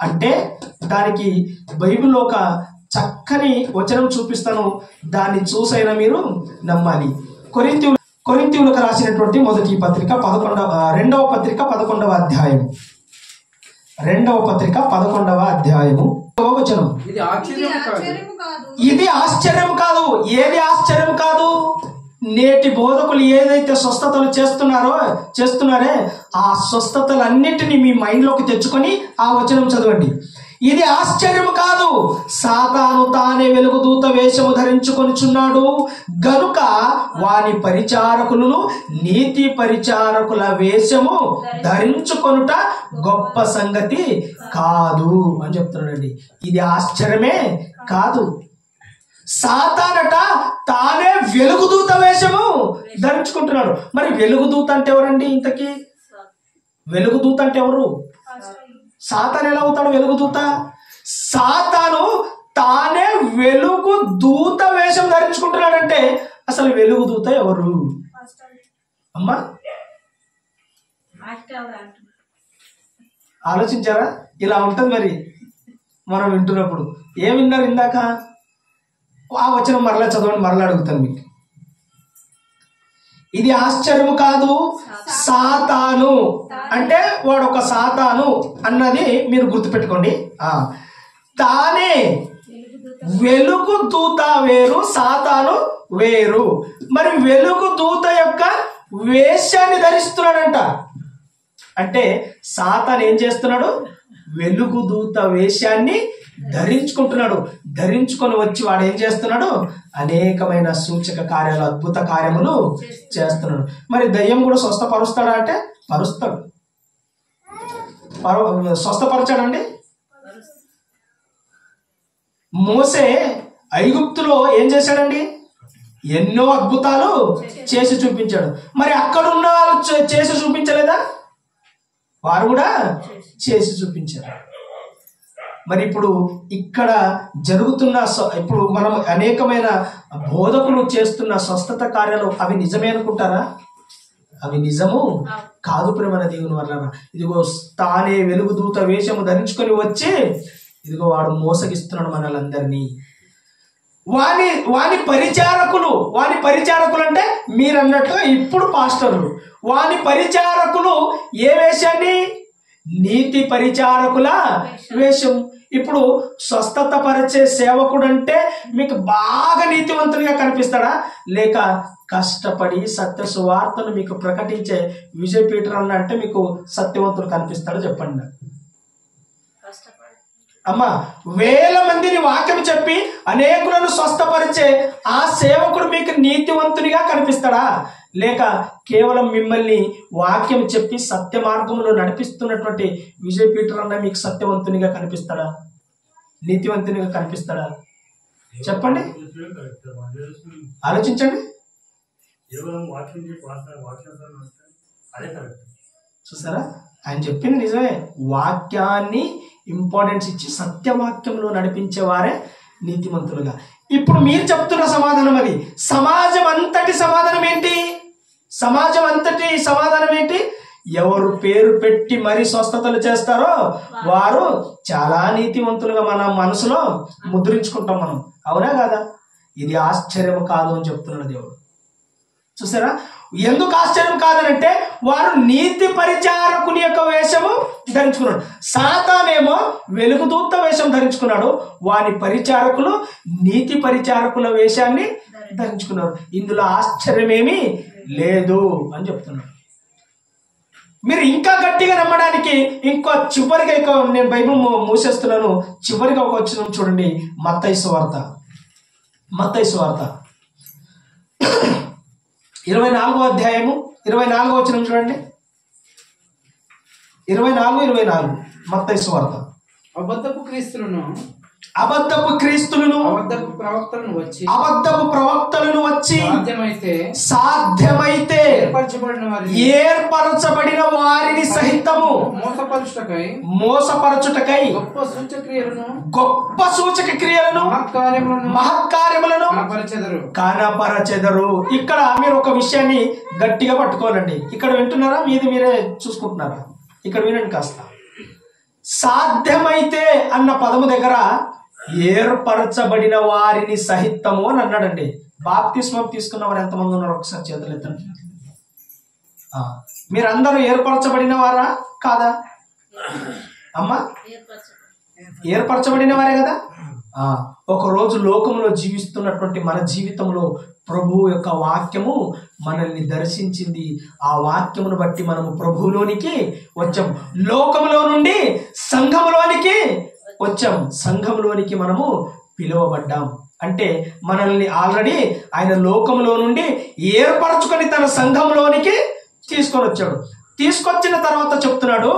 అంటే దానికి బైబిల్లో ఒక చక్కని వచనం చూపిస్తాను. దాన్ని చూసైనా మీరు నమ్మాలి. కొరింథీయులకు రాసినటువంటి మొదటి పత్రిక 2వ పత్రిక 11వ అధ్యాయం. 2వ పత్రిక 11వ అధ్యాయము వచనం. ఇది ఆశ్చర్యం కాదు. ఏది ఆశ్చర్యం కాదు? నేటి బోధకులు ఏదైతే స్వస్థతలు చేస్తున్నారే ఆ స్వస్థతలన్నిటినీ మీ మైండ్లోకి తెచ్చుకొని ఆ వచనం చదవండి. ఇది ఆశ్చర్యం కాదు. సాతాను తానే వెలుగుదూత వేషము ధరించుకొనిచున్నాడు గనుక వాని పరిచారకులను నీతి పరిచారకుల వేషము ధరించుకొనుట గొప్ప సంగతి కాదు అని చెప్తున్నాడండి. ఇది ఆశ్చర్యమే కాదు. సాతానట తానే వెలుగుదూత వేషము ధరించుకుంటున్నాడు. మరి వెలుగుదూత అంటే ఎవరండి? ఇంతకీ వెలుగుదూత అంటే ఎవరు? సాతాను ఎలా అవుతాడు వెలుగుదూత? సాతాను తానే వెలుగుదూత వేషం ధరించుకుంటున్నాడంటే అసలు వెలుగుదూత ఎవరు అమ్మా? ఆలోచించారా? ఇలా ఉంటుంది మరి మనం వింటున్నప్పుడు. ఏం విన్నారు ఇందాక? ఆ వచనం మరలా చదవండి, మరలా అడుగుతాను మీకు. ఇది ఆశ్చర్యము కాదు. సాతాను అంటే వాడు ఒక సాతాను అన్నది మీరు గుర్తుపెట్టుకోండి. తానే వెలుగుదూత వేరు, సాతాను వేరు. మరి వెలుగుదూత యొక్క వేషాన్ని ధరిస్తున్నాడంట. అంటే సాతాను ఏం చేస్తున్నాడు? వెలుగుదూత వేషాన్ని ధరించుకుంటున్నాడు. ధరించుకొని వచ్చి వాడు ఏం చేస్తున్నాడు? అనేకమైన సూచక కార్యాలు, అద్భుత కార్యములు చేస్తున్నాడు. మరి దయ్యం కూడా స్వస్థపరుస్తాడా అంటే పరుస్తాడు. స్వస్థపరచాడండి. మోసే ఐగుప్తులో ఏం చేశాడండి? ఎన్నో అద్భుతాలు చేసి చూపించాడు. మరి అక్కడ ఉన్న వాళ్ళు చేసి చూపించలేదా? వారు కూడా చేసి చూపించారు. మరి ఇప్పుడు ఇక్కడ జరుగుతున్న ఇప్పుడు మనం అనేకమైన బోధకులు చేస్తున్న స్వస్థత కార్యాలు అవి నిజమే అనుకుంటారా? అవి నిజము కాదు ప్రేమైన దేవుని వల్ల. ఇదిగో తానే వెలుగుదూత వేషము ధరించుకొని వచ్చి ఇదిగో వాడు మోసగిస్తున్నాడు మనలందరినీ. వాని పరిచారకులు అంటే మీరు అన్నట్టు ఇప్పుడు పాస్టర్లు. వాని పరిచారకులు ఏ వేషాన్ని? నీతి పరిచారకుల వేషం. ఇప్పుడు స్వస్థత పరిచే సేవకుడు అంటే మీకు బాగా నీతివంతునిగా కనిపిస్తాడా? లేక కష్టపడి సత్య సువార్తను మీకు ప్రకటించే విజయ్ పీటర్ అన్న అంటే మీకు సత్యవంతుడు కనిపిస్తాడో చెప్పండి. అమ్మా, వేల మందిని వాక్యం చెప్పి అనేకులను స్వస్థపరిచే ఆ సేవకుడు మీకు నీతివంతునిగా కనిపిస్తాడా? లేక కేవలం మిమ్మల్ని వాక్యం చెప్పి సత్య మార్గంలో నడిపిస్తున్నటువంటి విజయ్ పీటర్ అన్న మీకు సత్యవంతునిగా కనిపిస్తాడా? నీతివంతునిగా కనిపిస్తాడా? చెప్పండి, ఆలోచించండి. చూసారా, ఆయన చెప్పింది నిజమే. వాక్యాన్ని ఇంపార్టెన్స్ ఇచ్చి సత్యవాక్యంలో నడిపించే వారే నీతిమంతులుగా. ఇప్పుడు మీరు చెప్తున్న సమాధానం అది. సమాజం అంతటి సమాధానం ఏంటి? సమాజం అంతటి సమాధానం ఏంటి? ఎవరు పేరు పెట్టి మరీ స్వస్థతలు చేస్తారో వారు చాలా నీతివంతులుగా మన మనసులో ముద్రించుకుంటాం మనం. అవునా కాదా? ఇది ఆశ్చర్యం కాదు అని చెప్తున్నాడు దేవుడు. చూసారా, ఎందుకు ఆశ్చర్యం కాదనంటే వారు నీతి పరిచారకుని యొక్క వేషము ధరించుకున్నాడు. సాతానేమో వెలుగుదూత వేషం ధరించుకున్నాడు, వాని పరిచారకులు నీతి పరిచారకుల వేషాన్ని ధరించుకున్నారు. ఇందులో ఆశ్చర్యమేమీ లేదు అని చెప్తున్నాడు. మీరు ఇంకా గట్టిగా నమ్మడానికి ఇంకో చివరిగా నేను బైబిల్ మూసేస్తున్నాను. చివరిగా ఒక వచనం చూడండి, మత్తయి సువార్త 24వ అధ్యాయము 24వ వచనం చూడండి. 24 మత్తయి సువార్త. అబద్ధపు క్రీస్తులను అబద్ధపు ప్రవక్తలను వచ్చి సాధ్యమైతే ఏర్పరచబడిన వారిని సహితము మోసపరచుటకై గొప్ప సూచక క్రియలను మహత్కార్యములను కనపరచెదరు. ఇక్కడ మీరు ఒక విషయాన్ని గట్టిగా పట్టుకోనండి. ఇక్కడ వింటున్నారా? మీరే చూసుకుంటున్నారా? ఇక్కడ వినండి కాస్త. సాధ్యమైతే అన్న పదము దగ్గర ఏర్పరచబడిన వారిని సహితము అని అన్నాడండి. బాప్తిస్మం తీసుకున్న వారు ఎంతమంది ఉన్నారు? ఒకసారి చేతులు ఎత్తండి. మీరందరూ ఏర్పరచబడిన వారా కాదా అమ్మా? ఏర్పరచబడిన వారే కదా. ఒకరోజు లోకంలో జీవిస్తున్నటువంటి మన జీవితంలో ప్రభు యొక్క వాక్యము మనల్ని దర్శించింది. ఆ వాక్యమును బట్టి మనము ప్రభువులోనికి వచ్చాం. లోకములో నుండి సంఘములోనికి వచ్చాం. సంఘంలోనికి మనము పిలువబడ్డాం. అంటే మనల్ని ఆల్రెడీ ఆయన లోకంలో నుండి ఏర్పరచుకొని తన సంఘంలోనికి తీసుకొని వచ్చాడు. తీసుకొచ్చిన తర్వాత చెప్తున్నాడు,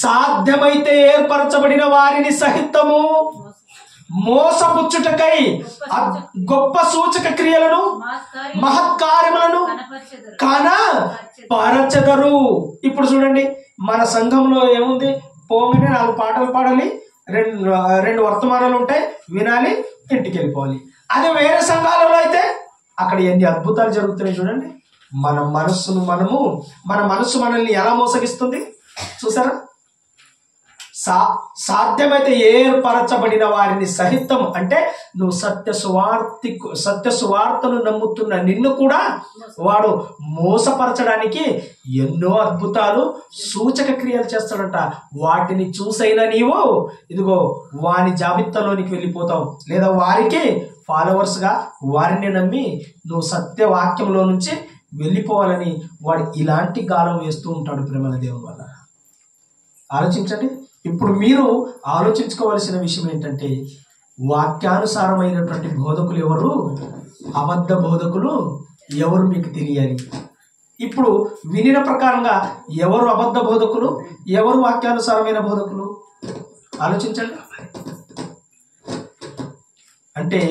సాధ్యమైతే ఏర్పరచబడిన వారిని సహితము మోసపుచ్చుటకై గొప్ప సూచక క్రియలను మహత్కార్యములను కనపరచెదరు. ఇప్పుడు చూడండి, మన సంఘంలో ఏముంది? పోగానే 4 పాటలు పాడాలి, రెండు వర్తమానాలు ఉంటాయి, వినాలి, ఇంటికి వెళ్ళిపోవాలి. అదే వేరే సంఘాలలో అయితే అక్కడ ఎన్ని అద్భుతాలు జరుగుతున్నాయి చూడండి. మన మనస్సు మనల్ని ఎలా మోసగిస్తుంది చూసారా? సాధ్యమైతే ఏర్పరచబడిన వారిని సహితం అంటే నువ్వు సత్య సువార్తను నమ్ముతున్న నిన్ను కూడా వాడు మోసపరచడానికి ఎన్నో అద్భుతాలు సూచక క్రియలు చేస్తాడంట. వాటిని చూసైనా నీవు ఇదిగో వాని జాబితాలోనికి వెళ్ళిపోతావు, లేదా వారికి ఫాలోవర్స్ గా వారిని నమ్మి నువ్వు సత్యవాక్యంలో నుంచి వెళ్ళిపోవాలని వాడు ఇలాంటి గాలం వేస్తూ ఉంటాడు. ప్రేమల దేవుని వల్ల ఆలోచించండి. ఇప్పుడు మీరు ఆలోచించుకోవాల్సిన విషయం ఏంటంటే, వాక్యానుసారమైనటువంటి బోధకులు ఎవరు, అబద్ధ బోధకులు ఎవరు మీకు తెలియాలి. ఇప్పుడు వినిన ప్రకారంగా ఎవరు అబద్ధ బోధకులు, ఎవరు వాక్యానుసారమైన బోధకులు ఆలోచించండి. అంటే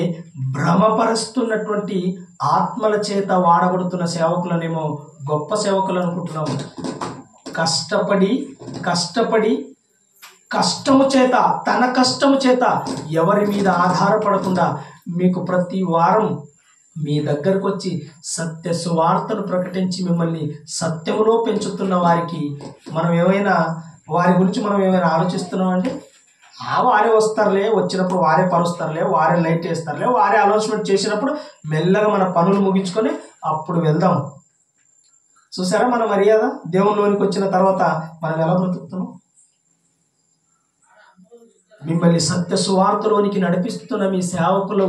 భ్రమపరుస్తున్నటువంటి ఆత్మల చేత వాడబడుతున్న సేవకులనేమో గొప్ప సేవకులు అనుకుంటున్నాము. కష్టము చేత, తన కష్టము చేత ఎవరి మీద ఆధారపడకుండా మీకు ప్రతి వారం మీ దగ్గరకు వచ్చి సత్య సువార్తను ప్రకటించి మిమ్మల్ని సత్యములో పెంచుతున్న వారికి వారి గురించి మనం ఏమైనా ఆలోచిస్తున్నామంటే, వారే వస్తారులే, వచ్చినప్పుడు వారే పరుస్తారులే, వారే లైట్ వేస్తారులే, వారే అనౌన్స్మెంట్ చేసినప్పుడు మెల్లగా మన పనులు ముగించుకొని అప్పుడు వెళ్దాం. చూసారా మన మర్యాద? దేవునిలోనికి వచ్చిన తర్వాత మనం ఎలా బ్రతుకుతున్నాం? మిమ్మల్ని సత్య సువార్తలోనికి నడిపిస్తున్న మీ సేవకులు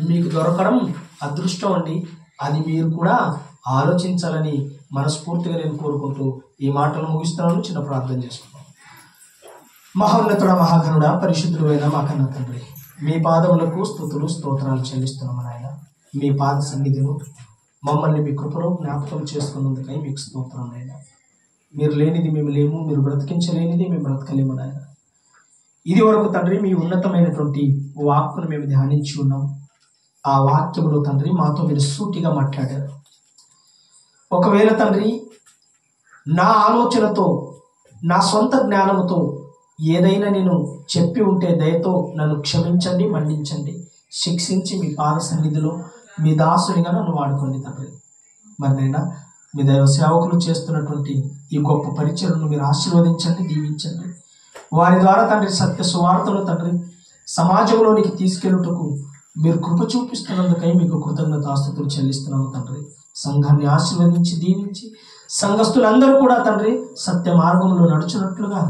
మీకు దొరకడం అదృష్టం అండి. అది మీరు కూడా ఆలోచించాలని మనస్ఫూర్తిగా నేను కోరుకుంటూ ఈ మాటలు ముగిస్తున్నాను. చిన్న ప్రార్థన చేసుకుంటాం. మహోన్నతుడ మహాగణుడ పరిశుద్ధుడైన మా కన్న తండ్రి, మీ పాదములకు స్తుతులు స్తోత్రాలు చెల్లిస్తున్నాము నాయన. మీ పాద సన్నిధిలో మమ్మల్ని మీ కృపలో జ్ఞాపకం చేసుకున్నందుకై మీకు స్తోత్రం నాయన. మీరు లేనిది మేము లేము, మీరు బ్రతికించలేనిది మేము బ్రతకలేము నాయన. ఇది వరకు తండ్రి మీ ఉన్నతమైనటువంటి వాక్కును మేము ధ్యానించి ఉన్నాం. ఆ వాక్యములో తండ్రి మాతో మీరు సూటిగా మాట్లాడారు. ఒకవేళ తండ్రి నా ఆలోచనతో, నా సొంత జ్ఞానముతో ఏదైనా నేను చెప్పి ఉంటే దయతో నన్ను క్షమించండి, మన్నించండి, శిక్షించి మీ పాద సన్నిధిలో మీ దాసునిగా నన్ను వాడుకోండి తండ్రి. మరి నైనా మీ దైవ సేవకులు చేస్తున్నటువంటి ఈ గొప్ప పరిచయను మీరు ఆశీర్వదించండి, దీవించండి. వారి ద్వారా తండ్రి సత్య సువార్తను తండ్రి సమాజంలోనికి తీసుకెళ్ళుటకు మీరు కృప చూపిస్తున్నందుకై మీకు కృతజ్ఞతాస్తుతులు చెల్లిస్తున్నాము తండ్రి. సంఘాన్ని ఆశీర్వదించి దీవించి సంఘస్థులందరూ కూడా తండ్రి సత్య మార్గంలో నడుచున్నట్లుగా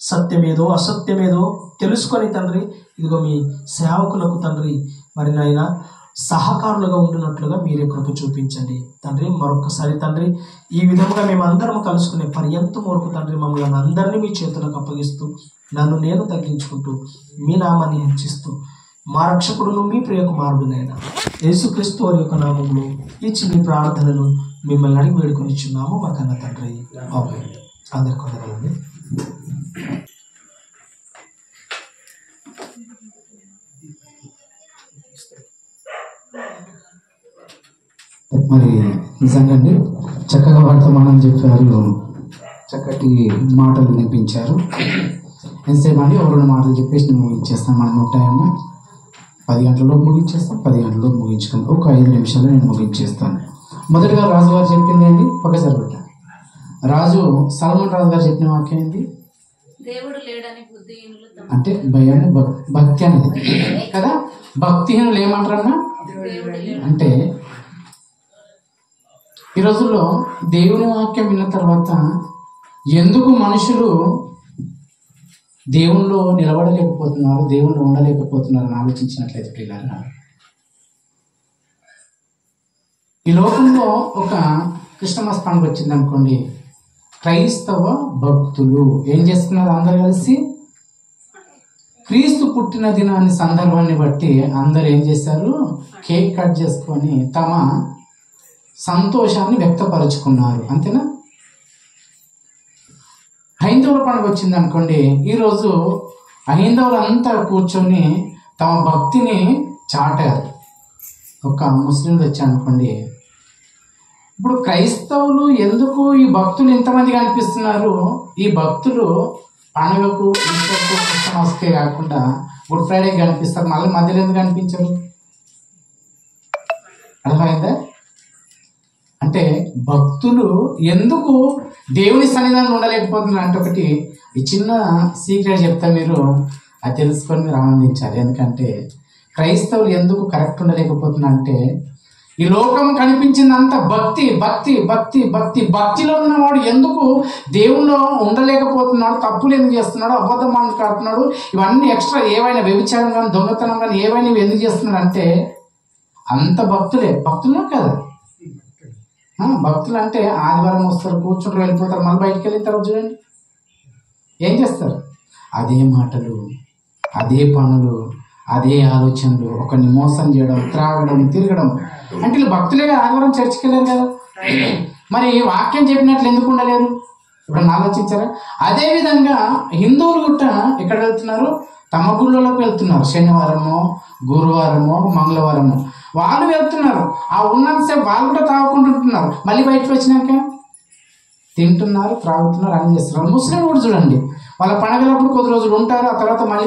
సత్యమేదో అసత్యమేదో తెలుసుకొని తండ్రి ఇదిగో మీ సేవకులకు తండ్రి మరి నాయన సహకారులుగా ఉండినట్లుగా మీరే కృప చూపించండి తండ్రి. మరొకసారి తండ్రి ఈ విధంగా మేము అందరం కలుసుకునే పర్యంతం వరకు తండ్రి మమ్మల్ని అందరినీ మీ చేతులకు అప్పగిస్తూ నన్ను నేను తగ్గించుకుంటూ మీ నామాన్ని హెచ్చిస్తూ మా రక్షకుడును మీ ప్రియకుమారుడునైనా యేసుక్రీస్తు వారి యొక్క నామములో ఈ చిన్ని ప్రార్థనలు మిమ్మల్ని అడిగి వేడుకొనిచున్నాము మా కన్న తండ్రి. ఆమేన్. అందరికీ వందనాలండి. మరి నిజంగా అండి చక్కగా వర్తమానం చెప్పారు, చక్కటి మాటలు వినిపించారు. ఎంతసేపు అండి ఒక 2 మాటలు చెప్పేసి నేను ముగించేస్తాను. మన టైము 10 గంటల్లో ముగించేస్తాం, 10 గంటల్లో ముగించుకుంటాం. ఒక 5 నిమిషాల్లో నేను ముగించేస్తాను. మొదటిగా రాజు గారు చెప్పింది ఏంటి? ఒకసారి పెట్టండి. సల్మాన్ రాజు గారు చెప్పిన వాక్యం ఏంటి? దేవుడు లేడని బుద్ధిహీనులు అంటే భయాన్ని భక్తి అనేది కదా. భక్తిహీనులు ఏమంటారన్నా అంటే ఈ రోజుల్లో దేవుని వాక్యం విన్న తర్వాత ఎందుకు మనుషులు దేవుణ్ణిలో నిలబడలేకపోతున్నారు, దేవుణ్ణిలో ఉండలేకపోతున్నారు అని ఆలోచించినట్లయితే పిల్లలు, ఈ లోకంలో ఒక క్రిస్టమస్ పండుగ వచ్చింది అనుకోండి, క్రైస్తవ భక్తులు ఏం చేస్తున్నారు? అందరు కలిసి క్రీస్తు పుట్టిన దినాన్ని సందర్భాన్ని బట్టి అందరు ఏం చేశారు? కేక్ కట్ చేసుకొని తమ సంతోషాన్ని వ్యక్తపరుచుకున్నారు. అంతేనా? హైందవుల పండుగ వచ్చింది అనుకోండి, ఈరోజు హైందవులంతా కూర్చొని తమ భక్తిని చాటారు. ఒక ముస్లింలు వచ్చారనుకోండి, ఇప్పుడు క్రైస్తవులు ఎందుకు ఈ భక్తులు ఇంతమంది కనిపిస్తున్నారు? ఈ భక్తులు పండుగకు, ఈస్టర్కు, క్రిస్మస్కే కాకుండా గుడ్ ఫ్రైడేకి కనిపిస్తారు, మళ్ళీ మధ్యలో ఎందుకు కనిపించరు? అర్థమైందా? అంటే భక్తులు ఎందుకు దేవుని సన్నిధానం ఉండలేకపోతున్నారు అంటే ఒకటి ఈ చిన్న సీక్రెట్ చెప్తా, మీరు అది తెలుసుకొని మీరు ఆనందించాలి. ఎందుకంటే క్రైస్తవులు ఎందుకు కరెక్ట్ ఉండలేకపోతున్నారు అంటే ఈ లోకం కనిపించిందంత భక్తి భక్తి భక్తి భక్తి భక్తిలో ఉన్నవాడు ఎందుకు దేవుల్లో ఉండలేకపోతున్నాడు? తప్పులు ఎందుకు చేస్తున్నాడు? అబద్ధం మాట్లాడుతున్నాడు? ఇవన్నీ ఎక్స్ట్రా ఏవైనా వ్యభిచారం కానీ దొంగతనం కానీ ఏవైనా ఎందుకు చేస్తున్నాడు అంటే అంత భక్తులే కదా. భక్తులు అంటే ఆదివారం వస్తారు, కూర్చుంటారు, వెళ్ళిపోతారు, మళ్ళీ బయటికి వెళ్ళిన తర్వాత చూడండి ఏం చేస్తారు? అదే మాటలు, అదే పనులు, అదే ఆలోచనలు, ఒకరిని మోసం చేయడం, త్రాగడం, తిరగడం. అంటే వీళ్ళు భక్తులేగా ఆదివారం చర్చికి వెళ్ళారు కదా, మరి వాక్యం చెప్పినట్లు ఎందుకు ఉండలేరు? ఇప్పుడు ఆలోచించారా? అదేవిధంగా హిందువులు కూడా ఎక్కడ వెళ్తున్నారు? తమ గుళ్ళలోకి వెళ్తున్నారు. శనివారమో, గురువారమో, మంగళవారమో వాళ్ళు వెళ్తున్నారు. ఆ ఉన్నంతసేపు వాళ్ళు కూడా తాగుకుంటుంటున్నారు. మళ్ళీ బయటకు వచ్చినాక తింటున్నారు, త్రాగుతున్నారు, అన్ని చేస్తున్నారు. ముస్లింలు కూడా చూడండి, వాళ్ళ పండగలప్పుడు కొద్ది రోజులు ఉంటారు, ఆ తర్వాత మళ్ళీ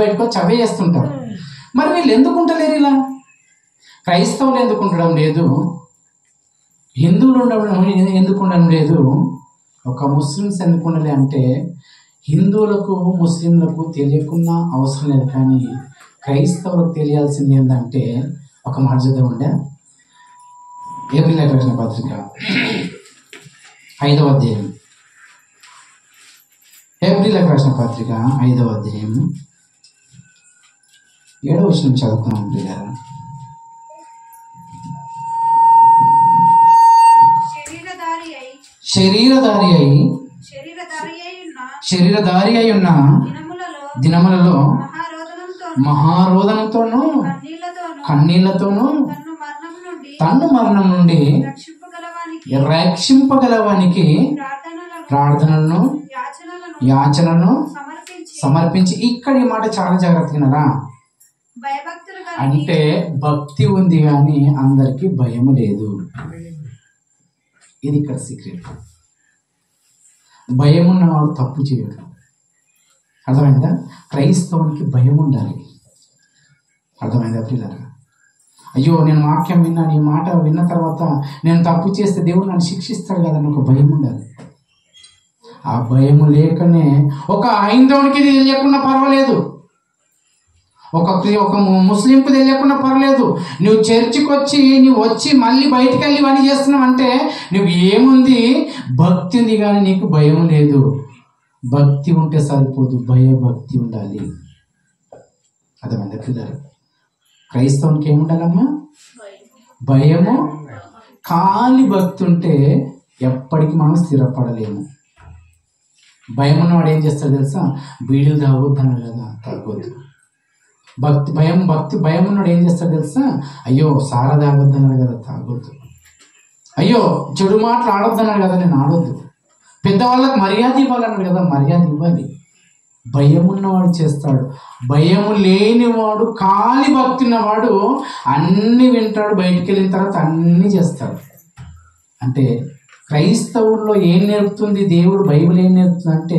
బయటకు వచ్చి అవే చేస్తుంటారు. మరి వీళ్ళు ఎందుకు ఉండలేరు ఇలా? క్రైస్తవులు ఎందుకు ఉండడం లేదు? హిందువులు ఎందుకు ఉండడం లేదు? ఒక ముస్లిమ్స్ ఎందుకు ఉండలే అంటే హిందువులకు ముస్లింలకు తెలియకున్నా అవసరం లేదు, కానీ క్రైస్తవులకు తెలియాల్సింది ఏంటంటే ఒక మాట చదివి ఉండే ఏప్రిల్ రాసిన పత్రిక 5వ అధ్యాయం, ఏప్రిల్ రాసిన పత్రిక 5వ అధ్యాయం 7వ వచనం చదువుతాం పిల్లలు. శరీరధారి అయి శరీరధారి అయి ఉన్న దినములలో దినములలో మహారోదనంతో మహారోదనతోనూ కన్నీళ్లతోనూ కన్నీళ్లతోనూ తన్ను మరణం నుండి తన్ను మరణం నుండి రక్షింపగలవానికి ప్రార్థనలను యాచనలను సమర్పించి. ఇక్కడ ఈ మాట చాలా జాగ్రత్తగా వినరా. అంటే భక్తి ఉంది కానీ అందరికి భయం లేదు. ఇది ఇక్కడ సీక్రెట్. భయం ఉన్నవాడు తప్పు చేయడు. అర్థమైందా? క్రైస్తవునికి భయం ఉండాలి. అర్థమైందా పిల్లరా? అయ్యో నేను వాక్యం విన్నాను, ఈ మాట విన్న తర్వాత నేను తప్పు చేస్తే దేవుడు నన్ను శిక్షిస్తాడు కదని ఒక భయం ఉండాలి. ఆ భయము లేకనే ఒక హైందవునికి తెలియకుండా పర్వాలేదు, ఒక ముస్లింకు తెలియకుండా పర్లేదు. నువ్వు చర్చికి వచ్చి నువ్వు వచ్చి మళ్ళీ బయటకు వెళ్ళి ఇవన్నీ చేస్తున్నావు అంటే నువ్వు ఏముంది? భక్తి ఉంది కానీ నీకు భయం లేదు. భక్తి ఉంటే సరిపోదు, భయభక్తి ఉండాలి. అర్థమైందా పిల్లలు? క్రైస్తవునికి ఏముండాలమ్మా? భయము. ఖాళీ భక్తి ఉంటే ఎప్పటికీ మనం స్థిరపడలేము. భయం ఉన్నవాడు ఏం చేస్తాడు తెలుసా? బీడీలు తాగొద్దన్నాడు కదా, తాగొద్దు. భయం ఉన్నాడు ఏం చేస్తాడు తెలుసా? అయ్యో సారా తాగొద్దన్నాడు కదా, తాగొద్దు. అయ్యో చెడు మాటలు ఆడొద్దన్నాడు కదా, నేను ఆడొద్దు. పెద్దవాళ్ళకి మర్యాద ఇవ్వాలన్నాడు కదా, మర్యాద ఇవ్వాలి. భయం ఉన్నవాడు చేస్తాడు. భయము లేనివాడు, ఖాళీ భక్తి ఉన్నవాడు అన్ని వింటాడు, బయటికి వెళ్ళిన తర్వాత అన్ని చేస్తాడు. అంటే క్రైస్తవుల్లో ఏం నేర్పుతుంది దేవుడు? బైబిల్ ఏం నేర్పుతుంది అంటే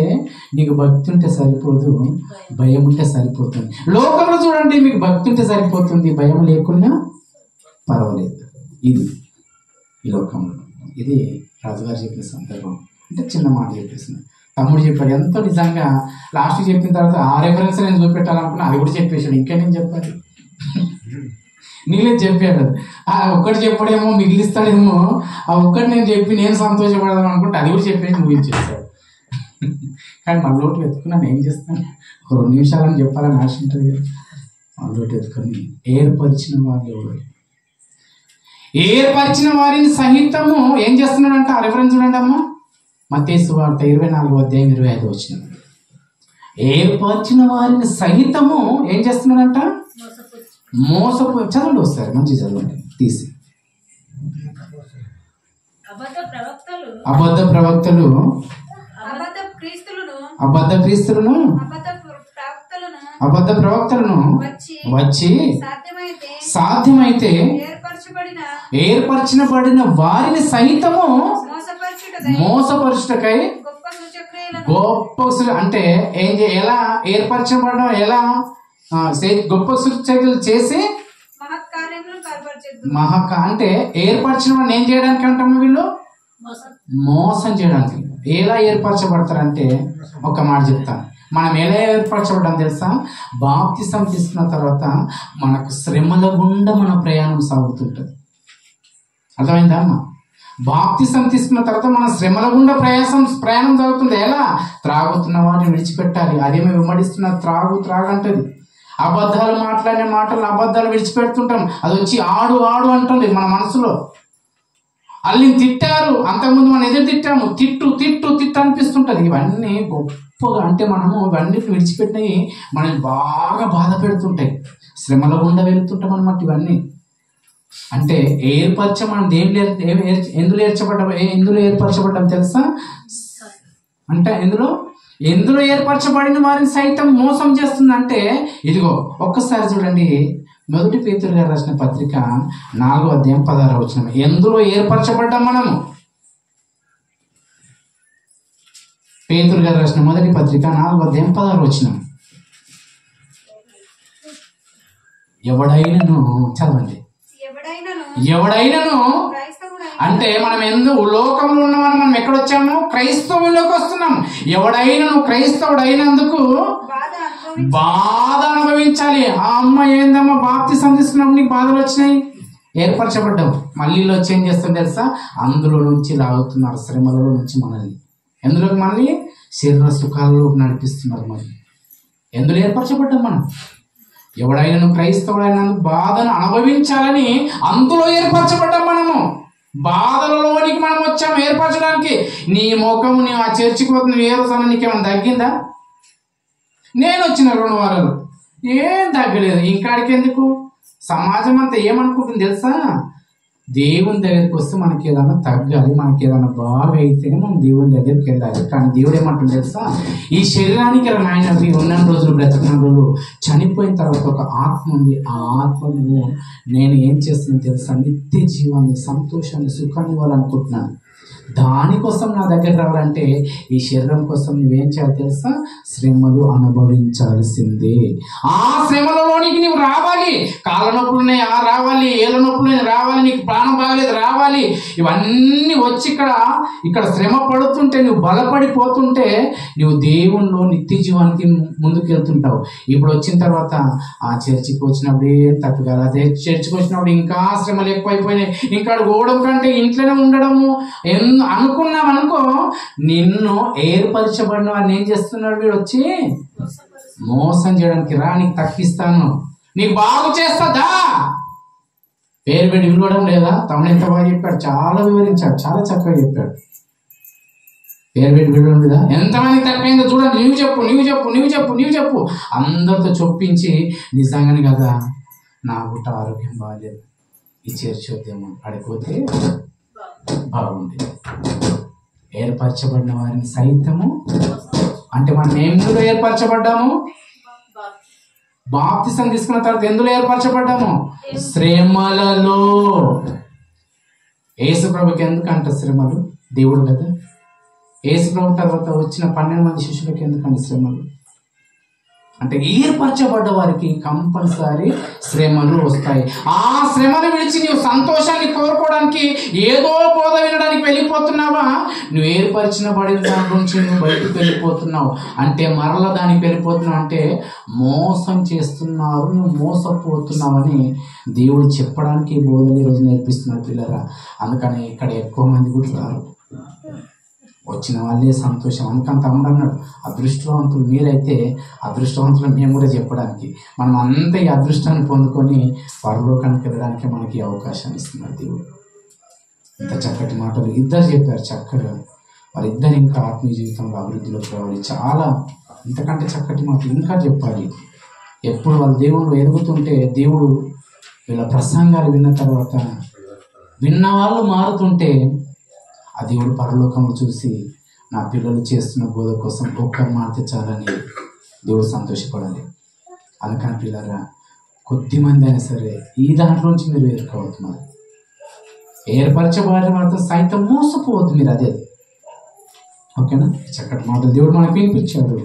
నీకు భక్తి ఉంటే సరిపోదు, భయం ఉంటే సరిపోతుంది. లోకంలో చూడండి, మీకు భక్తి ఉంటే సరిపోతుంది, భయం లేకున్నా పర్వాలేదు. ఇది ఈ లోకంలో. ఇది రాజుగారు చెప్పిన సందర్భం. అంటే చిన్న మాట చెప్పేసిన తమ్ముడు చెప్పాడు, ఎంతో నిజంగా లాస్ట్ చెప్పిన తర్వాత ఆ రెఫరెన్స్ నేను చూపెట్టాలనుకున్నా, అది కూడా చెప్పేసాడు. ఇంకా నేను చెప్పాలి, నీళ్ళే చెప్పాడు. ఆ ఒక్కటి చెప్పడేమో మిగిలిస్తాడేమో, ఆ ఒక్కటి నేను చెప్పి నేను సంతోషపడదాం అనుకుంటే అది కూడా చెప్పేసి ముగించేస్తాడు. కానీ మళ్ళీ వెతుకున్నాను, ఏం చేస్తాను? ఒక 2 నిమిషాలని చెప్పాలని ఆశ ఉంటుంది కదా. మళ్ళీ వెతుకొని ఏర్పరిచిన వాళ్ళు ఎవరు? ఏర్పరిచిన వారిని సహితము ఏం చేస్తున్నాడంట? ఆ రెఫరెన్స్ చూడండి అమ్మా, మత్తయి సువార్త 24:25. ఏర్పరిచిన వారిని సహితము ఏం చేస్తున్నాడంట? చదవండి వస్తారు, మంచి చదవండి తీసి. అబద్ధ ప్రవక్తలు అబద్ధ ప్రవక్తలను వచ్చి సాధ్యమైతే ఏర్పరచబడిన వారిని సహితము మోసపరుచుటకై గొప్ప అంటే ఎలా ఏర్పరచబడడం? ఎలా గొప్ప సూచనలు చేసి అంటే ఏర్పరిచిన వాడిని ఏం చేయడానికి అంటాము? వీళ్ళు మోసం చేయడానికి. ఎలా ఏర్పరచబడతారంటే ఒక మాట చెప్తాను. మనం ఎలా ఏర్పరచబడ్డాం తెలుసా? బాప్తిసం తీసుకున్న తర్వాత మనకు శ్రమల గుండా మన ప్రయాణం సాగుతుంటుంది. అర్థమైందా అమ్మా? బాప్తిసం తీసుకున్న తర్వాత మన శ్రమల గుండా ప్రయాణం సాగుతుంది. ఎలా? త్రాగుతున్న వాటిని విడిచిపెట్టాలి. అదేమో వెంబడిస్తున్న త్రాగు అంటది. అబద్ధాలు మాట్లాడిన మాటలు అబద్ధాలు విడిచిపెడుతుంటాం. అది వచ్చి ఆడు అంటుంది మన మనసులో. వాళ్ళని తిట్టారు, అంతకుముందు మనం ఎదురు తిట్టాము, తిట్టు అనిపిస్తుంటది. ఇవన్నీ గొప్పగా అంటే మనము ఇవన్నీ విడిచిపెట్టినవి మనల్ని బాగా బాధ పెడుతుంటాయి. శ్రమల గుండా వెళ్తుంటాం అన్నమాట. ఇవన్నీ అంటే మనం ఎందులో ఏర్పరచబడ్డాం తెలుసా? అంటే ఎందులో ఏర్పరచబడిన వారిని సైతం మోసం చేస్తుందంటే ఇదిగో ఒక్కసారి చూడండి. 1 పేతురు గారు రాసిన పత్రిక 4:16. ఎందులో ఏర్పరచబడ్డాం మనము? పేతురు గారు రాసిన 1 పత్రిక 4:16. ఎవడైనను చదవండి. ఎవడైనను అంటే మనం లోకంలో ఉన్నవారు మనం ఎక్కడొచ్చాము? క్రైస్తవుల్లోకి వస్తున్నాం. ఎవడైనను క్రైస్తవుడు అయినందుకు బాధ అనుభవించాలి. ఆ అమ్మ ఏందమ్మా బాప్తిసం తీసుకున్నప్పుడు నీకు బాధలు వచ్చినాయి, ఏర్పరచబడ్డావు. మళ్ళీ వచ్చి ఏం చేస్తాం తెలుసా? అందులో నుంచి లాగుతున్నారు, శ్రమలలో నుంచి మనల్ని. ఎందులోకి? మళ్ళీ శరీర సుఖాలలో నడిపిస్తున్నారు. మరి ఎందులో ఏర్పరచబడ్డాం మనం? ఎవడైనా క్రైస్తవుడైనందుకు బాధను అనుభవించాలని అందులో ఏర్పరచబడ్డాం మనము. బాధలలోనికి మనం వచ్చాము ఏర్పరచడానికి. నీ ముఖము నీవు ఆ చర్చికి పోతే నువ్వు ఏ రోజు నీకేమైనా తగ్గిందా? నేను వచ్చిన 2 వారాలు ఏం తగ్గలేదు. ఇంకాడికి ఎందుకు? సమాజం అంతా ఏమనుకుంటుంది తెలుసా? దేవుని దగ్గరికి వస్తే మనకి ఏదైనా తగ్గాలి, మనకి ఏదైనా బాగా అయితేనే మనం దేవుని దగ్గరికి వెళ్ళాలి. కానీ దేవుడు ఏమంటుంది తెలుసా? ఈ శరీరానికి నాయనవి ఉన్న రోజులు, బ్రతికిన రోజులు, చనిపోయిన తర్వాత ఒక ఆత్మ ఉంది. ఆ ఆత్మను నేను ఏం చేస్తున్నాను తెలుసా? నిత్య జీవాన్ని, సంతోషాన్ని, సుఖాన్ని ఇవ్వాలనుకుంటున్నాను. దానికోసం నా దగ్గర రావాలంటే ఈ శరీరం కోసం నువ్వేం చేయాలి తెలుసా? శ్రమలు అనుభవించాల్సిందే. ఆ శ్రమలలోనికి నువ్వు రావాలి. కాళ్ళ నొప్పులున్నాయి రావాలి, ఏళ్ళ నొప్పులు రావాలి, నీకు ప్రాణం బాగలేదు రావాలి. ఇవన్నీ వచ్చి ఇక్కడ శ్రమ పడుతుంటే నువ్వు బలపడిపోతుంటే నువ్వు దేవునిలో నిత్య జీవానికి ముందుకు వెళ్తుంటావు. ఇప్పుడు వచ్చిన తర్వాత ఆ చర్చికి వచ్చినప్పుడు ఏం తప్పు కాదు. అదే చర్చికి వచ్చినప్పుడు ఇంకా శ్రమలు ఎక్కువైపోయినాయి, ఇంకా ఓడడం కంటే ఇంట్లోనే ఉండడము అనుకున్నామనుకో, నిన్ను ఏర్పరచబడిన వాడిని ఏం చేస్తున్నాడు? వీడు వచ్చి మోసం చేయడానికి రా, నీకు తక్కిస్తాను, నీకు బాగు చేస్తుందా? పేరు పెట్టి విలువడం లేదా? తమ్ముడు ఎంత బాగా చెప్పాడు, చాలా వివరించాడు, చాలా చక్కగా చెప్పాడు. పేరు పెట్టి విలువడం లేదా? ఎంతమంది తక్కువైందో చూడండి, నువ్వు చెప్పు, నువ్వు చెప్పు, నువ్వు చెప్పు, నువ్వు చెప్పు, అందరితో చొప్పించి నిజంగానే కదా నా గుట్ట ఆరోగ్యం బాగాలేదు, ఈ చేర్చొద్దేమో, పడిపోతే బాగుంది. ఏర్పరచబడిన వారిని సైతము అంటే మనం ఎందులో ఏర్పరచబడ్డాము? బాప్తిసం తీసుకున్న తర్వాత ఎందులో ఏర్పరచబడ్డాము? శ్రమలలో. యేసుప్రభుకి ఎందుకంట శ్రమలు? దేవుడు కదా. యేసుప్రభు తర్వాత వచ్చిన 12 మంది శిష్యులకి ఎందుకంటే శ్రమలు? అంటే ఏర్పరచబడ్డ వారికి కంపల్సరీ శ్రమలు వస్తాయి. ఆ శ్రమను విడిచి నువ్వు సంతోషాన్ని కోరుకోవడానికి ఏదో బోధ వినడానికి వెళ్ళిపోతున్నావా? నువ్వు ఏర్పరిచిన బడిన దాని నుంచి నువ్వు బయటకు వెళ్ళిపోతున్నావు అంటే, మరలా దానికి వెళ్ళిపోతున్నావు అంటే మోసం చేస్తున్నారు, నువ్వు మోసపోతున్నావని దేవుడు చెప్పడానికి బోధలు ఈరోజు నేర్పిస్తున్నారు పిల్లరా. అందుకని ఇక్కడ ఎక్కువ మంది కూడా వచ్చిన వాళ్ళే సంతోషం. అందుకని తమ్ముడు అన్నాడు, అదృష్టవంతులు మీరైతే అదృష్టవంతులు మేము కూడా చెప్పడానికి. మనం అంతా ఈ అదృష్టాన్ని పొందుకొని పరలోకానికి వెళ్ళడానికి మనకి అవకాశాన్ని ఇస్తున్నారు దేవుడు. ఇంత చక్కటి మాటలు ఇద్దరు చెప్పారు చక్కగా. వాళ్ళిద్దరు ఇంకా ఆత్మీయ జీవితంలో అభివృద్ధిలోకి రావాలి. చాలా ఇంతకంటే చక్కటి మాటలు ఇంకా చెప్పాలి. ఎప్పుడు వాళ్ళ దేవుళ్ళు ఎదుగుతుంటే, దేవుడు వీళ్ళ ప్రసంగాలు విన్న తర్వాత విన్న వాళ్ళు మారుతుంటే ఆ దేవుడు పరలోకంలో చూసి నా పిల్లలు చేస్తున్న బోధ కోసం ఒక్కరు మారితే చాలని దేవుడు సంతోషపడాలి. అందుకని పిల్లరా, కొద్ది మంది అయినా సరే ఈ దాంట్లోంచి మీరు ఏర్పడుతున్నారు. ఏర్పరచబడిన మాత్రం సైతం మోసపోవద్దు మీరు. అదే ఓకేనా? చక్కటి మాటలు దేవుడు మనకు వినిపించాడు.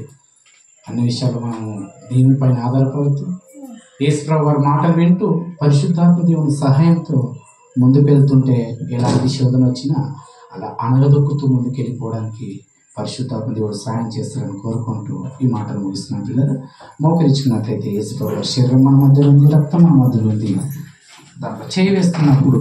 అన్ని విషయాలు మనము దీనిపైన ఆధారపడుతూ యేసుప్రభు వారి మాటలు వింటూ పరిశుద్ధాత్మ దేవుని సహాయంతో ముందుకు వెళ్తుంటే ఎలాంటి శోధన వచ్చినా అలా అనగదొక్కుతూ ముందుకు వెళ్ళిపోవడానికి పరిశుద్ధాత్మ దేవుడు సహాయం చేస్తారని కోరుకుంటూ ఈ మాటలు ముగిస్తున్నాం. పిల్లలు మోకరించుకున్నట్లయితే యేసుప్రభు శరీరం మన మధ్యలో ఉంది, రక్తం మన మధ్యలో ఉంది. దాంట్లో చేయి వేస్తున్నప్పుడు